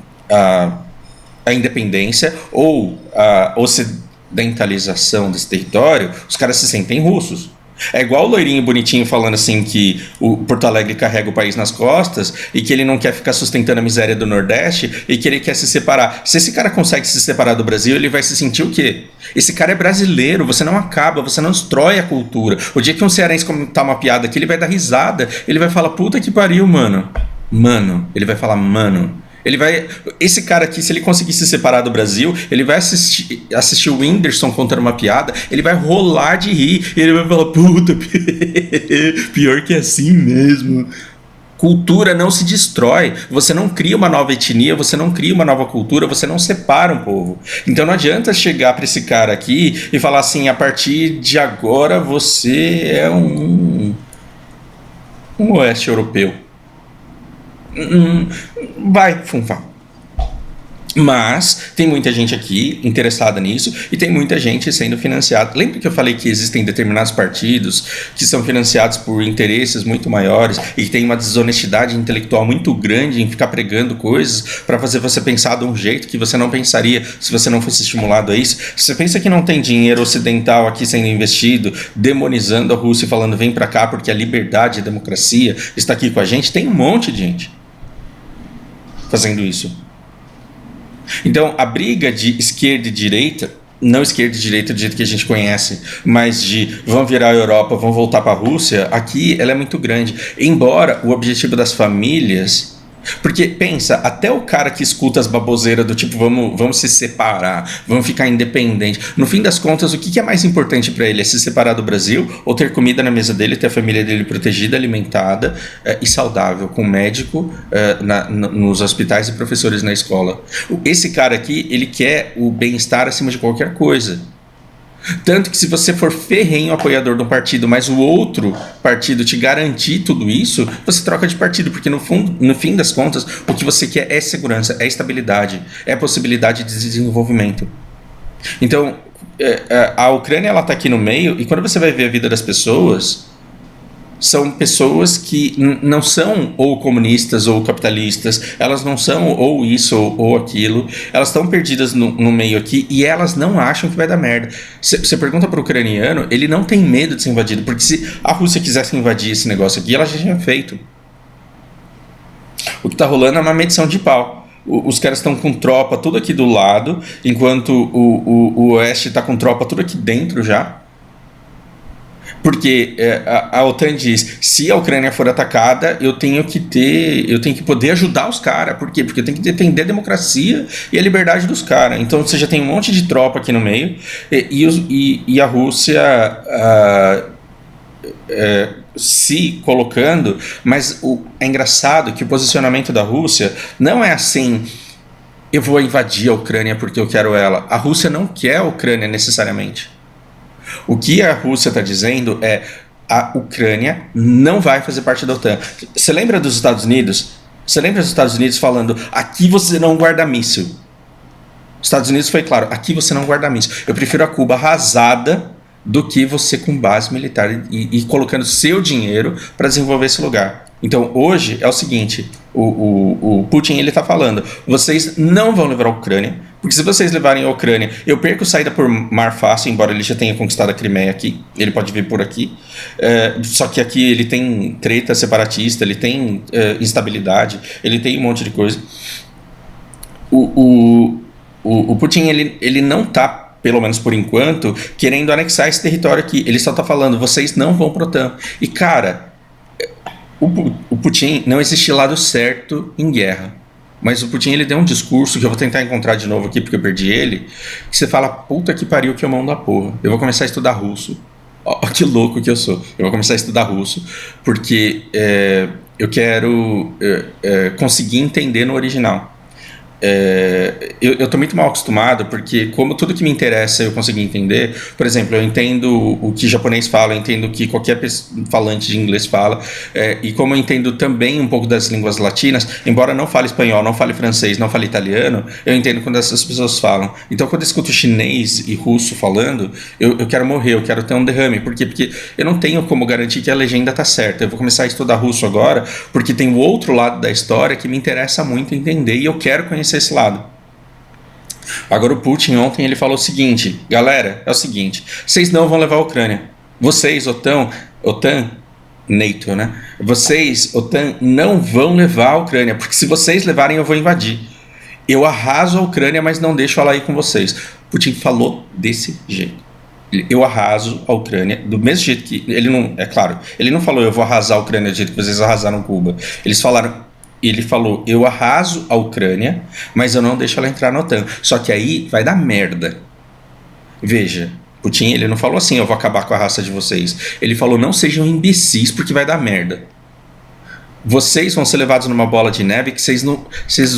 independência ou a ocidentalização desse território, os caras se sentem russos. É igual o loirinho bonitinho falando assim que o Porto Alegre carrega o país nas costas e que ele não quer ficar sustentando a miséria do Nordeste e que ele quer se separar. Se esse cara consegue se separar do Brasil, ele vai se sentir o quê? Esse cara é brasileiro, você não acaba, você não destrói a cultura. O dia que um cearense comentar uma piada aqui, ele vai dar risada, ele vai falar, puta que pariu, mano. Mano, ele vai falar, mano. Esse cara aqui, se ele conseguir se separar do Brasil, ele vai assistir o Whindersson contando uma piada, ele vai rolar de rir, ele vai falar, puta, pior que é assim mesmo. Cultura não se destrói, você não cria uma nova etnia, você não cria uma nova cultura, você não separa um povo. Então não adianta chegar para esse cara aqui e falar assim, a partir de agora você é um oeste europeu. Vai funfar. Mas tem muita gente aqui interessada nisso e tem muita gente sendo financiada. Lembra que eu falei que existem determinados partidos que são financiados por interesses muito maiores e que tem uma desonestidade intelectual muito grande em ficar pregando coisas para fazer você pensar de um jeito que você não pensaria se você não fosse estimulado a isso? Você pensa que não tem dinheiro ocidental aqui sendo investido, demonizando a Rússia e falando vem para cá porque a liberdade e a democracia está aqui com a gente? Tem um monte de gente fazendo isso. Então, a briga de esquerda e direita, não esquerda e direita do jeito que a gente conhece, mas de vão virar a Europa, vão voltar para a Rússia, aqui ela é muito grande. Embora o objetivo das famílias... Porque, pensa, até o cara que escuta as baboseiras do tipo, vamos se separar, vamos ficar independentes. No fim das contas, o que é mais importante para ele? É se separar do Brasil ou ter comida na mesa dele, ter a família dele protegida, alimentada e saudável, com médico nos hospitais e professores na escola. Esse cara aqui, ele quer o bem-estar acima de qualquer coisa. Tanto que se você for ferrenho apoiador de um partido, mas o outro partido te garantir tudo isso, você troca de partido, porque no fim das contas, o que você quer é segurança, é estabilidade, é possibilidade de desenvolvimento. Então, a Ucrânia ela está aqui no meio, e quando você vai ver a vida das pessoas, são pessoas que não são ou comunistas ou capitalistas, elas não são ou isso ou aquilo, elas estão perdidas no meio aqui e elas não acham que vai dar merda. Você pergunta para o ucraniano, ele não tem medo de ser invadido, porque se a Rússia quisesse invadir esse negócio aqui, ela já tinha feito. O que está rolando é uma medição de pau. Os caras estão com tropa tudo aqui do lado, enquanto o Oeste está com tropa tudo aqui dentro já. Porque a OTAN diz, se a Ucrânia for atacada, eu tenho que poder ajudar os caras. Por quê? Porque eu tenho que defender a democracia e a liberdade dos caras. Então você já tem um monte de tropa aqui no meio e a Rússia se colocando, mas é engraçado que o posicionamento da Rússia não é assim, eu vou invadir a Ucrânia porque eu quero ela. A Rússia não quer a Ucrânia necessariamente. O que a Rússia está dizendo é a Ucrânia não vai fazer parte da OTAN. Você lembra dos Estados Unidos? Você lembra dos Estados Unidos falando, aqui você não guarda míssil? Os Estados Unidos foi claro, aqui você não guarda míssil. Eu prefiro a Cuba arrasada do que você com base militar e colocando seu dinheiro para desenvolver esse lugar. Então hoje é o seguinte, o Putin ele está falando, vocês não vão levar a Ucrânia, porque se vocês levarem a Ucrânia, eu perco saída por mar fácil, embora ele já tenha conquistado a Crimeia aqui, ele pode vir por aqui, só que aqui ele tem treta separatista, ele tem instabilidade, ele tem um monte de coisa. O Putin ele não está, pelo menos por enquanto, querendo anexar esse território aqui, ele só está falando, vocês não vão pro OTAN. E cara, o Putin, não existe lado certo em guerra. Mas o Putin ele deu um discurso que eu vou tentar encontrar de novo aqui porque eu perdi ele, que você fala, puta que pariu que é mão da porra. Eu vou começar a estudar russo. Ó, que louco que eu sou. Eu vou começar a estudar russo porque eu quero conseguir entender no original. Eu tô muito mal acostumado porque como tudo que me interessa eu consegui entender, por exemplo, eu entendo o que japonês fala, eu entendo o que qualquer falante de inglês fala, e como eu entendo também um pouco das línguas latinas, embora não fale espanhol, não fale francês, não fale italiano, eu entendo quando essas pessoas falam. Então quando eu escuto chinês e russo falando, eu quero morrer, eu quero ter um derrame. Por quê? Porque eu não tenho como garantir que a legenda tá certa. Eu vou começar a estudar russo agora porque tem o outro lado da história que me interessa muito entender e eu quero conhecer esse lado. Agora o Putin ontem ele falou o seguinte, galera, é o seguinte, vocês não vão levar a Ucrânia, vocês OTAN, NATO, né? Vocês OTAN não vão levar a Ucrânia, porque se vocês levarem eu vou invadir. Eu arraso a Ucrânia, mas não deixo ela ir com vocês. Putin falou desse jeito. Eu arraso a Ucrânia do mesmo jeito que ele não, é claro, ele não falou eu vou arrasar a Ucrânia do jeito que vocês arrasaram Cuba. Ele falou, eu arraso a Ucrânia, mas eu não deixo ela entrar na OTAN. Só que aí vai dar merda. Veja, Putin ele não falou assim, eu vou acabar com a raça de vocês. Ele falou, não sejam imbecis porque vai dar merda. Vocês vão ser levados numa bola de neve que vocês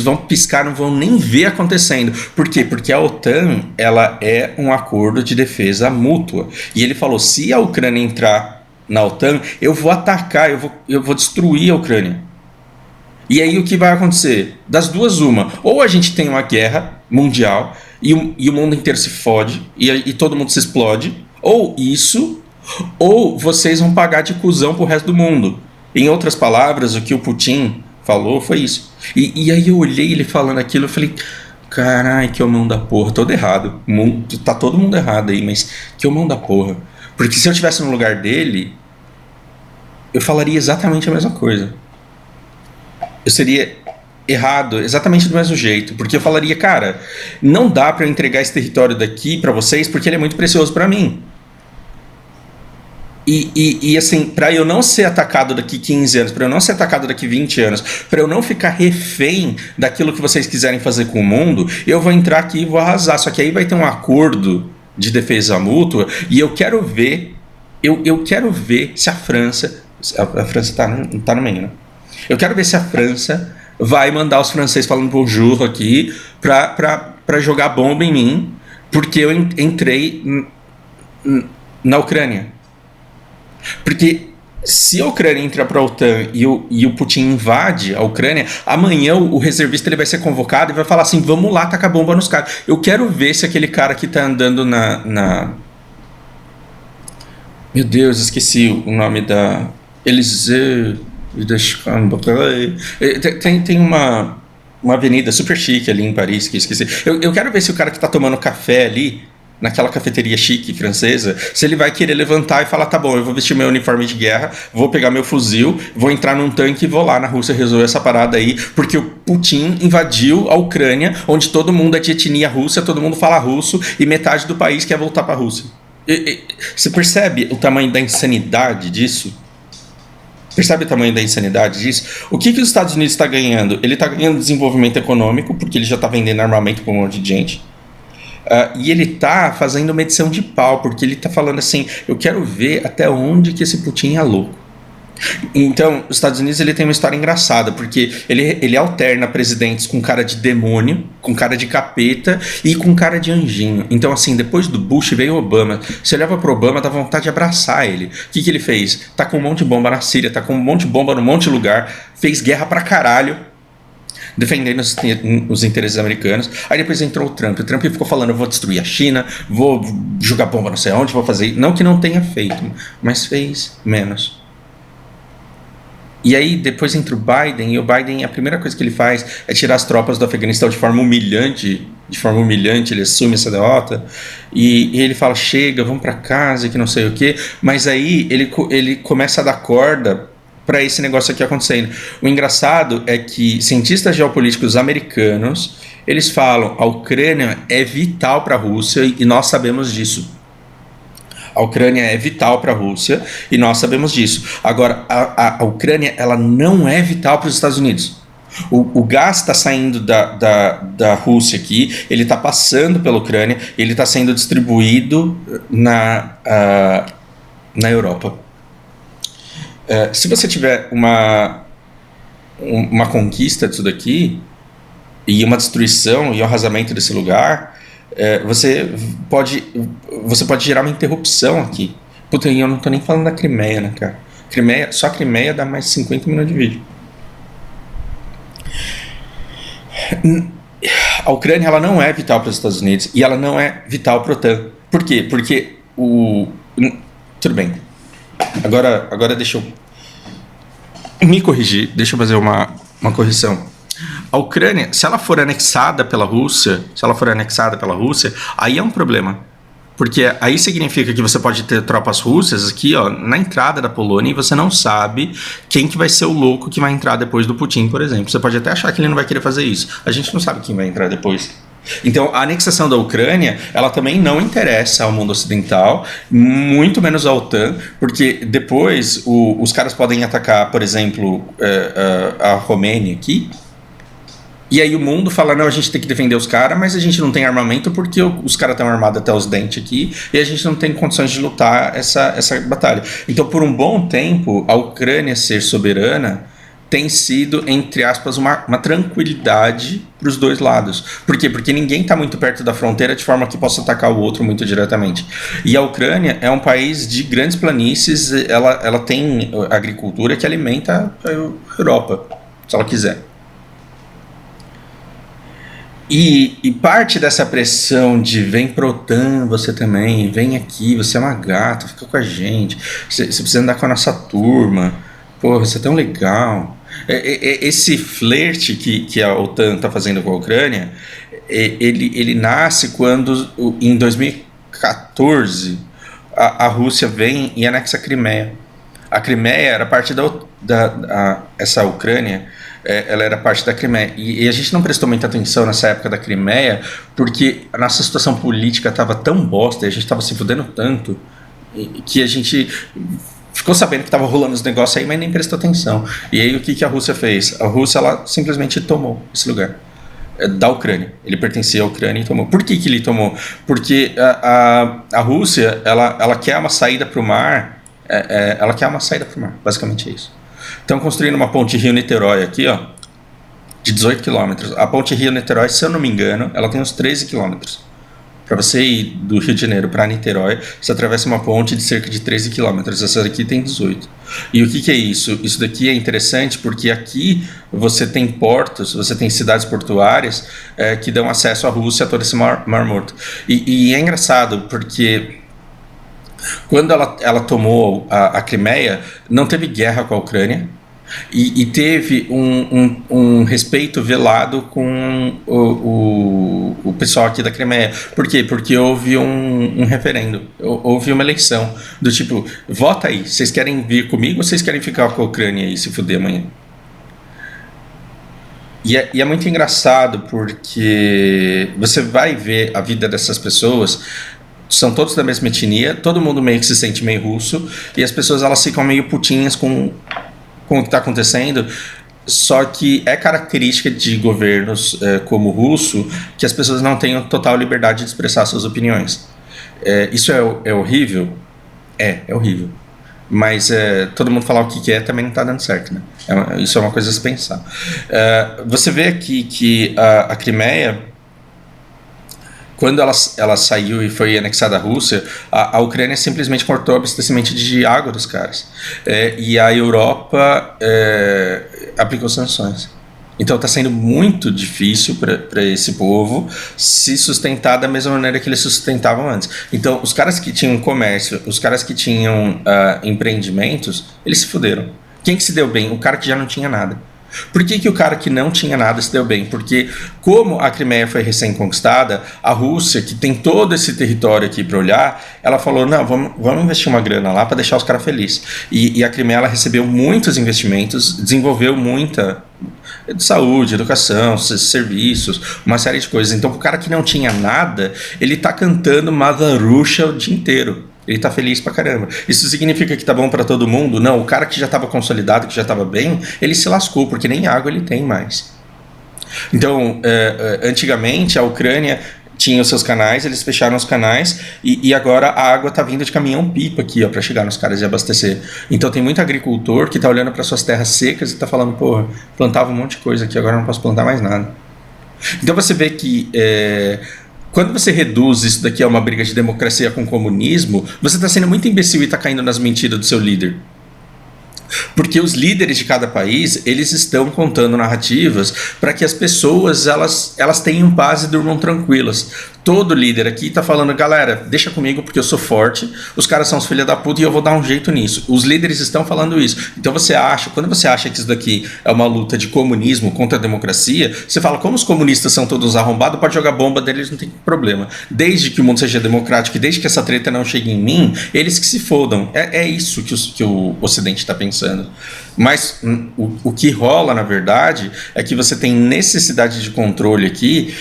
vão piscar, não vão nem ver acontecendo. Por quê? Porque a OTAN ela é um acordo de defesa mútua. E ele falou, se a Ucrânia entrar na OTAN, eu vou atacar, eu vou destruir a Ucrânia. E aí o que vai acontecer? Das duas uma, ou a gente tem uma guerra mundial e o mundo inteiro se fode e todo mundo se explode, ou isso, ou vocês vão pagar de cuzão pro resto do mundo. Em outras palavras, o que o Putin falou foi isso. E aí eu olhei ele falando aquilo, eu falei, carai, que mão da porra, todo errado, tá todo mundo errado aí, mas que mão da porra. Porque se eu estivesse no lugar dele, eu falaria exatamente a mesma coisa. Eu seria errado exatamente do mesmo jeito, porque eu falaria, cara, não dá para eu entregar esse território daqui para vocês porque ele é muito precioso para mim. E assim, para eu não ser atacado daqui 15 anos, para eu não ser atacado daqui 20 anos, para eu não ficar refém daquilo que vocês quiserem fazer com o mundo, eu vou entrar aqui e vou arrasar. Só que aí vai ter um acordo de defesa mútua e eu quero ver, eu quero ver se a França tá no meio, né? Eu quero ver se a França vai mandar os franceses falando bonjour aqui pra jogar bomba em mim, porque eu entrei na Ucrânia. Porque se a Ucrânia entra para a OTAN e o Putin invade a Ucrânia, amanhã o reservista ele vai ser convocado e vai falar assim, vamos lá tacar bomba nos caras. Eu quero ver se aquele cara que tá andando Meu Deus, esqueci o nome da... Élysée... Tem uma avenida super chique ali em Paris que eu esqueci. Eu quero ver se o cara que tá tomando café ali, naquela cafeteria chique francesa, se ele vai querer levantar e falar, tá bom, eu vou vestir meu uniforme de guerra, vou pegar meu fuzil, vou entrar num tanque e vou lá na Rússia resolver essa parada aí, porque o Putin invadiu a Ucrânia, onde todo mundo é de etnia russa, todo mundo fala russo e metade do país quer voltar pra Rússia. Você percebe o tamanho da insanidade disso? Percebe o tamanho da insanidade disso? O que os Estados Unidos está ganhando? Ele está ganhando desenvolvimento econômico, porque ele já está vendendo armamento para um monte de gente. E ele está fazendo medição de pau, porque ele está falando assim, eu quero ver até onde que esse Putin é louco. Então, os Estados Unidos ele tem uma história engraçada, porque ele alterna presidentes com cara de demônio, com cara de capeta e com cara de anjinho. Então, assim, depois do Bush veio o Obama. Você olhava pro Obama, dá vontade de abraçar ele. O que ele fez? Tá com um monte de bomba na Síria, tá com um monte de bomba num monte de lugar, fez guerra pra caralho, defendendo os interesses americanos. Aí depois entrou o Trump ficou falando, eu vou destruir a China, vou jogar bomba não sei onde, vou fazer... Não que não tenha feito, mas fez menos. E aí depois entra o Biden, e o Biden, a primeira coisa que ele faz é tirar as tropas do Afeganistão de forma humilhante, ele assume essa derrota, e ele fala, chega, vamos para casa, que não sei o quê, mas aí ele começa a dar corda para esse negócio aqui acontecendo. O engraçado é que cientistas geopolíticos americanos, eles falam, a Ucrânia é vital para a Rússia, e nós sabemos disso. A Ucrânia é vital para a Rússia e nós sabemos disso. Agora, a Ucrânia ela não é vital para os Estados Unidos. O gás está saindo da Rússia aqui, ele está passando pela Ucrânia, ele está sendo distribuído na Europa. Se você tiver uma conquista disso daqui, e uma destruição e um arrasamento desse lugar... Você pode gerar uma interrupção aqui. Puta, eu não tô nem falando da Crimeia, né, cara? Só a Crimeia dá mais 50 minutos de vídeo. A Ucrânia ela não é vital para os Estados Unidos e ela não é vital para a OTAN. Por quê? Porque tudo bem. Agora deixa eu me corrigir. Deixa eu fazer uma correção. A Ucrânia, se ela for anexada pela Rússia, aí é um problema. Porque aí significa que você pode ter tropas russas aqui, ó, na entrada da Polônia, e você não sabe quem que vai ser o louco que vai entrar depois do Putin, por exemplo. Você pode até achar que ele não vai querer fazer isso. A gente não sabe quem vai entrar depois. Então, a anexação da Ucrânia, ela também não interessa ao mundo ocidental, muito menos à OTAN, porque depois os caras podem atacar, por exemplo, a Romênia aqui, e aí o mundo fala, não, a gente tem que defender os caras, mas a gente não tem armamento porque os caras estão armados até os dentes aqui e a gente não tem condições de lutar essa batalha. Então, por um bom tempo, a Ucrânia ser soberana tem sido, entre aspas, uma tranquilidade para os dois lados. Por quê? Porque ninguém está muito perto da fronteira de forma que possa atacar o outro muito diretamente. E a Ucrânia é um país de grandes planícies, ela tem agricultura que alimenta a Europa, se ela quiser. E parte dessa pressão de vem pro OTAN, você também, vem aqui, você é uma gata, fica com a gente, você precisa andar com a nossa turma, porra, você é tão legal. Esse flerte que a OTAN está fazendo com a Ucrânia, ele nasce quando, em 2014, a Rússia vem e anexa a Crimeia. A Crimeia era parte essa Ucrânia, ela era parte da Crimeia. E a gente não prestou muita atenção nessa época da Crimeia, porque a nossa situação política estava tão bosta, e a gente estava se fudendo tanto, que a gente ficou sabendo que estava rolando os negócios aí, mas nem prestou atenção. E aí o que a Rússia fez? A Rússia ela simplesmente tomou esse lugar da Ucrânia. Ele pertencia à Ucrânia e tomou. Por que ele tomou? Porque a Rússia ela quer uma saída para o mar. Ela quer uma saída para o mar, basicamente é isso. Estão construindo uma ponte Rio-Niterói aqui, ó, de 18 km. A ponte Rio-Niterói, se eu não me engano, ela tem uns 13 km. Para você ir do Rio de Janeiro para Niterói, você atravessa uma ponte de cerca de 13 quilômetros. Essa daqui tem 18. E o que é isso? Isso daqui é interessante porque aqui você tem portos, você tem cidades portuárias que dão acesso à Rússia, a todo esse mar Morto. E é engraçado porque quando ela tomou a Crimeia, não teve guerra com a Ucrânia. E teve um respeito velado com o pessoal aqui da Crimeia. Por quê? Porque houve um referendo, houve uma eleição do tipo, vota aí, vocês querem vir comigo ou vocês querem ficar com a Ucrânia e se fuder amanhã? E é muito engraçado porque você vai ver a vida dessas pessoas, são todos da mesma etnia, todo mundo meio que se sente meio russo, e as pessoas elas ficam meio putinhas com o que está acontecendo, só que é característica de governos como o russo que as pessoas não tenham total liberdade de expressar suas opiniões. Isso é horrível? É horrível. Mas todo mundo falar o que quer também não está dando certo, né? Isso é uma coisa a se pensar. Você vê aqui que a Crimeia, quando ela saiu e foi anexada à Rússia, a Ucrânia simplesmente cortou o abastecimento de água dos caras. E a Europa aplicou sanções. Então está sendo muito difícil para esse povo se sustentar da mesma maneira que eles sustentavam antes. Então os caras que tinham comércio, os caras que tinham empreendimentos, eles se fuderam. Quem que se deu bem? O cara que já não tinha nada. Por que o cara que não tinha nada se deu bem? Porque como a Crimeia foi recém-conquistada, a Rússia, que tem todo esse território aqui para olhar, ela falou, não, vamos investir uma grana lá para deixar os caras felizes. E a Crimeia ela recebeu muitos investimentos, desenvolveu muita saúde, educação, serviços, uma série de coisas. Então o cara que não tinha nada, ele tá cantando Mother Russia o dia inteiro. Ele tá feliz pra caramba. Isso significa que tá bom pra todo mundo? Não, o cara que já tava consolidado, que já tava bem, ele se lascou, porque nem água ele tem mais. Então, antigamente a Ucrânia tinha os seus canais, eles fecharam os canais e agora a água tá vindo de caminhão-pipa aqui, ó, pra chegar nos caras e abastecer. Então tem muito agricultor que tá olhando para suas terras secas e tá falando, porra, plantava um monte de coisa aqui, agora não posso plantar mais nada. Então você vê que quando você reduz isso daqui a uma briga de democracia com comunismo, você está sendo muito imbecil e está caindo nas mentiras do seu líder. Porque os líderes de cada país, eles estão contando narrativas para que as pessoas elas tenham paz e durmam tranquilas. Todo líder aqui está falando, galera, deixa comigo porque eu sou forte, os caras são os filhos da puta e eu vou dar um jeito nisso. Os líderes estão falando isso. Então quando você acha que isso daqui é uma luta de comunismo contra a democracia, você fala, como os comunistas são todos arrombados, pode jogar bomba deles, não tem problema. Desde que o mundo seja democrático e desde que essa treta não chegue em mim, eles que se fodam. É isso que o Ocidente está pensando. Mas o que rola, na verdade, é que você tem necessidade de controle aqui,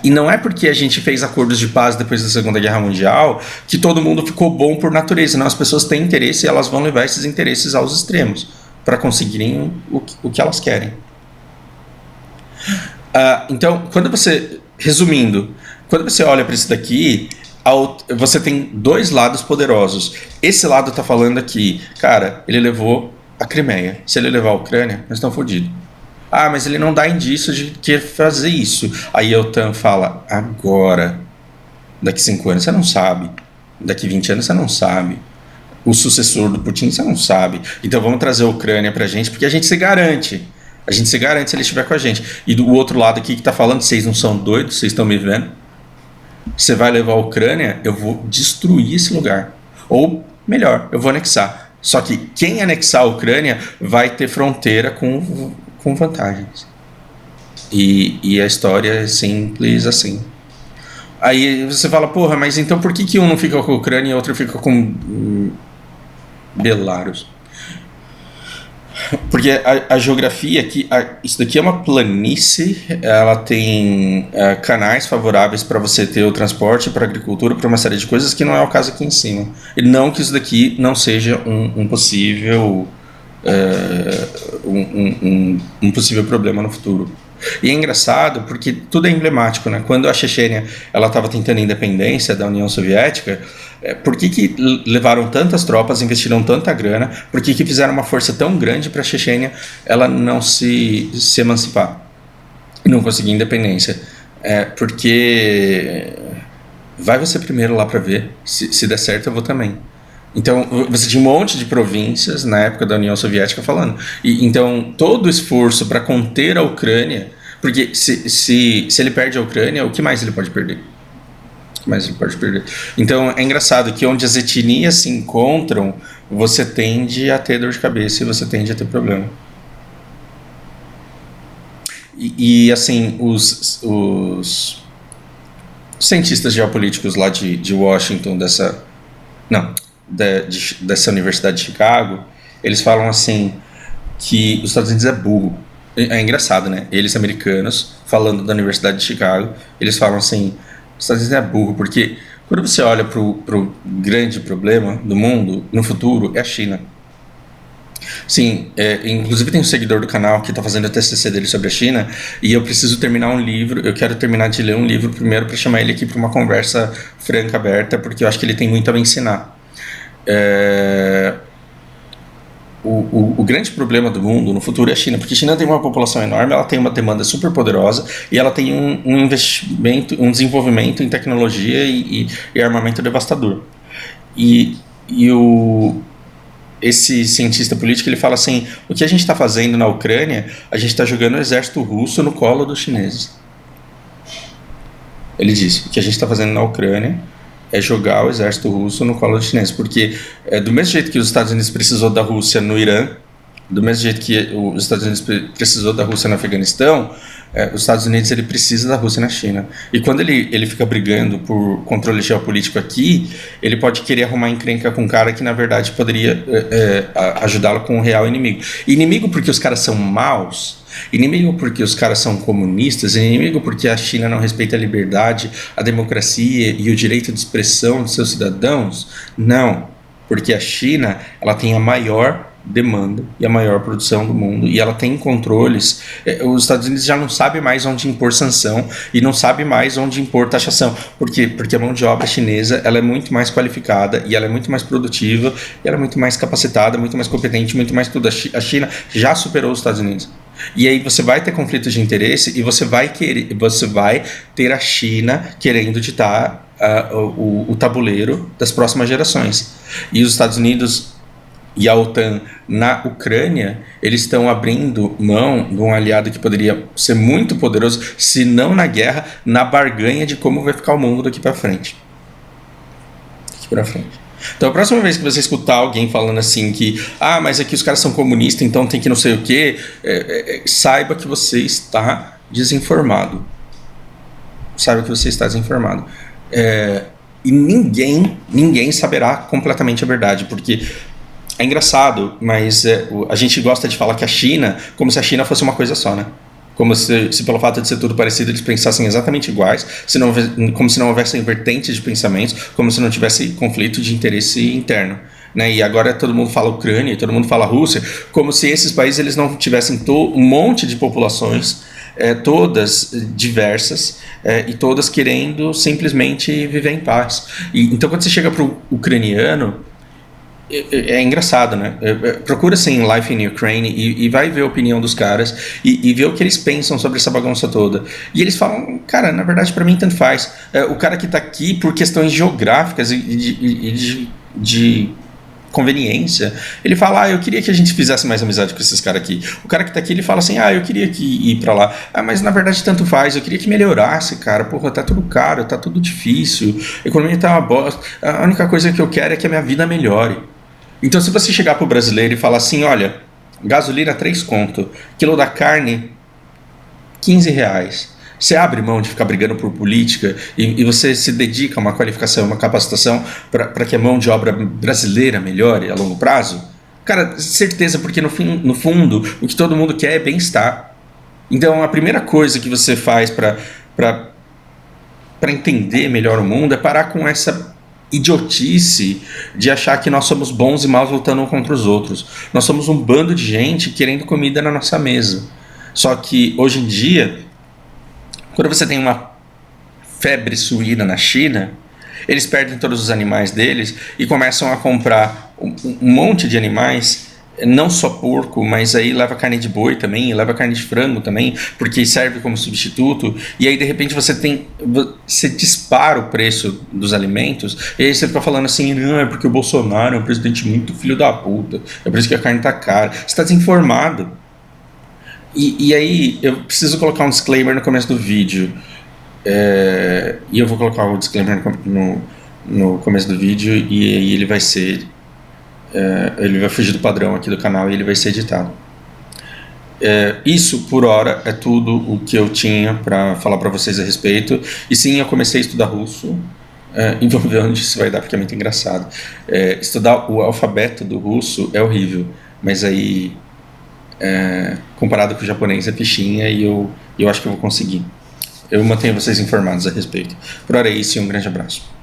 e não é porque a gente fez acordos de paz depois da Segunda Guerra Mundial que todo mundo ficou bom por natureza. Não, as pessoas têm interesse e elas vão levar esses interesses aos extremos para conseguirem o que elas querem. Então, resumindo, quando você olha para isso daqui, você tem dois lados poderosos. Esse lado está falando aqui, cara, ele levou a Crimeia. Se ele levar a Ucrânia, nós estamos fodidos. Mas ele não dá indício de querer fazer isso. Aí a OTAN fala, agora, daqui 5 anos você não sabe, daqui 20 anos você não sabe, o sucessor do Putin você não sabe, então vamos trazer a Ucrânia pra gente, porque a gente se garante se ele estiver com a gente. E do outro lado aqui que tá falando, vocês não são doidos, vocês estão me vendo? Você vai levar a Ucrânia, eu vou destruir esse lugar. Ou, melhor, eu vou anexar. Só que quem anexar a Ucrânia vai ter fronteira com vantagens. E a história é simples assim. Aí você fala, porra, mas então por que um não fica com a Ucrânia e o outro fica com Belarus? Porque a geografia aqui, isso daqui é uma planície, ela tem canais favoráveis para você ter o transporte, para a agricultura, para uma série de coisas que não é o caso aqui em cima. E não que isso daqui não seja um possível um possível problema no futuro. E é engraçado porque tudo é emblemático, né? Quando a Chechênia estava tentando a independência da União Soviética, por que levaram tantas tropas, investiram tanta grana, por que fizeram uma força tão grande para a Chechênia ela não se emancipar, não conseguir independência? Porque vai você primeiro lá para ver, se der certo eu vou também. Então, você tinha um monte de províncias na época da União Soviética falando. Então, todo o esforço para conter a Ucrânia, porque se ele perde a Ucrânia, o que mais ele pode perder? O que mais ele pode perder? Então, é engraçado que onde as etnias se encontram, você tende a ter dor de cabeça e você tende a ter problema. Assim, os cientistas geopolíticos lá de Washington, dessa Universidade de Chicago, eles falam assim que os Estados Unidos é burro. É engraçado, né? Eles americanos, falando da Universidade de Chicago, eles falam assim, os Estados Unidos é burro, porque quando você olha pro grande problema do mundo, no futuro, é a China. Sim, inclusive tem um seguidor do canal que está fazendo o TCC dele sobre a China e eu preciso terminar um livro, eu quero terminar de ler um livro primeiro para chamar ele aqui para uma conversa franca, aberta, porque eu acho que ele tem muito a me ensinar. O grande problema do mundo no futuro é a China, porque a China tem uma população enorme, ela tem uma demanda super poderosa e ela tem um investimento, um desenvolvimento em tecnologia e armamento devastador. Esse cientista político ele fala assim: o que a gente está fazendo na Ucrânia, a gente está jogando o exército russo no colo dos chineses. Ele disse: o que a gente está fazendo na Ucrânia é jogar o exército russo no colo dos chineses, porque do mesmo jeito que os Estados Unidos precisou da Rússia no Irã, do mesmo jeito que os Estados Unidos precisou da Rússia no Afeganistão, os Estados Unidos ele precisa da Rússia na China. E quando ele fica brigando por controle geopolítico aqui, ele pode querer arrumar encrenca com um cara que na verdade poderia ajudá-lo com um real inimigo. Inimigo porque os caras são maus, inimigo porque os caras são comunistas, inimigo porque a China não respeita a liberdade, a democracia e o direito de expressão de seus cidadãos. Não, porque a China ela tem a maior demanda e a maior produção do mundo e ela tem controles. Os Estados Unidos já não sabe mais onde impor sanção e não sabe mais onde impor taxação. Por quê? Porque a mão de obra chinesa ela é muito mais qualificada e ela é muito mais produtiva e ela é muito mais capacitada, muito mais competente, muito mais tudo. A China já superou os Estados Unidos. E aí você vai ter conflitos de interesse e você vai ter a China querendo ditar o tabuleiro das próximas gerações. E os Estados Unidos e a OTAN na Ucrânia, eles estão abrindo mão de um aliado que poderia ser muito poderoso, se não na guerra, na barganha de como vai ficar o mundo daqui para frente. Então a próxima vez que você escutar alguém falando assim que mas aqui os caras são comunistas, então tem que não sei o quê, saiba que você está desinformado. Saiba que você está desinformado. E ninguém saberá completamente a verdade, porque é engraçado, mas a gente gosta de falar que a China, como se a China fosse uma coisa só, né? Como se pelo fato de ser tudo parecido, eles pensassem exatamente iguais, como se não houvessem vertentes de pensamentos, como se não tivesse conflito de interesse interno. Né? E agora todo mundo fala Ucrânia, todo mundo fala Rússia, como se esses países eles não tivessem um monte de populações, todas diversas, e todas querendo simplesmente viver em paz. Então quando você chega para o ucraniano, é engraçado, né? Procura assim Life in Ukraine e vai ver a opinião dos caras e ver o que eles pensam sobre essa bagunça toda. E eles falam, cara, na verdade pra mim tanto faz. O cara que tá aqui por questões geográficas e de conveniência, ele fala, eu queria que a gente fizesse mais amizade com esses caras aqui. O cara que tá aqui, ele fala assim, eu queria ir pra lá. Mas na verdade tanto faz, eu queria que melhorasse, cara. Porra, tá tudo caro, tá tudo difícil, a economia tá uma bosta. A única coisa que eu quero é que a minha vida melhore. Então se você chegar pro brasileiro e falar assim, olha, gasolina 3 conto, quilo da carne 15 reais, você abre mão de ficar brigando por política e você se dedica a uma qualificação, uma capacitação para que a mão de obra brasileira melhore a longo prazo? Cara, certeza, porque no fundo o que todo mundo quer é bem-estar. Então a primeira coisa que você faz para entender melhor o mundo é parar com essa idiotice de achar que nós somos bons e maus lutando uns contra os outros. Nós somos um bando de gente querendo comida na nossa mesa. Só que hoje em dia, quando você tem uma febre suína na China, eles perdem todos os animais deles e começam a comprar um monte de animais não só porco, mas aí leva carne de boi também, leva carne de frango também, porque serve como substituto, e aí de repente você dispara o preço dos alimentos, e aí você fica falando assim, não, é porque o Bolsonaro é um presidente muito filho da puta, é por isso que a carne tá cara. Você está desinformado. E aí eu preciso colocar um disclaimer no começo do vídeo, e eu vou colocar o disclaimer no começo do vídeo, e aí ele vai ser ele vai fugir do padrão aqui do canal e ele vai ser editado. Isso, por hora, é tudo o que eu tinha para falar para vocês a respeito. E sim, eu comecei a estudar russo. E vamos ver onde isso vai dar, porque é muito engraçado. Estudar o alfabeto do russo é horrível, mas aí, comparado com o japonês, é fichinha e eu acho que eu vou conseguir. Eu mantenho vocês informados a respeito. Por hora é isso e um grande abraço.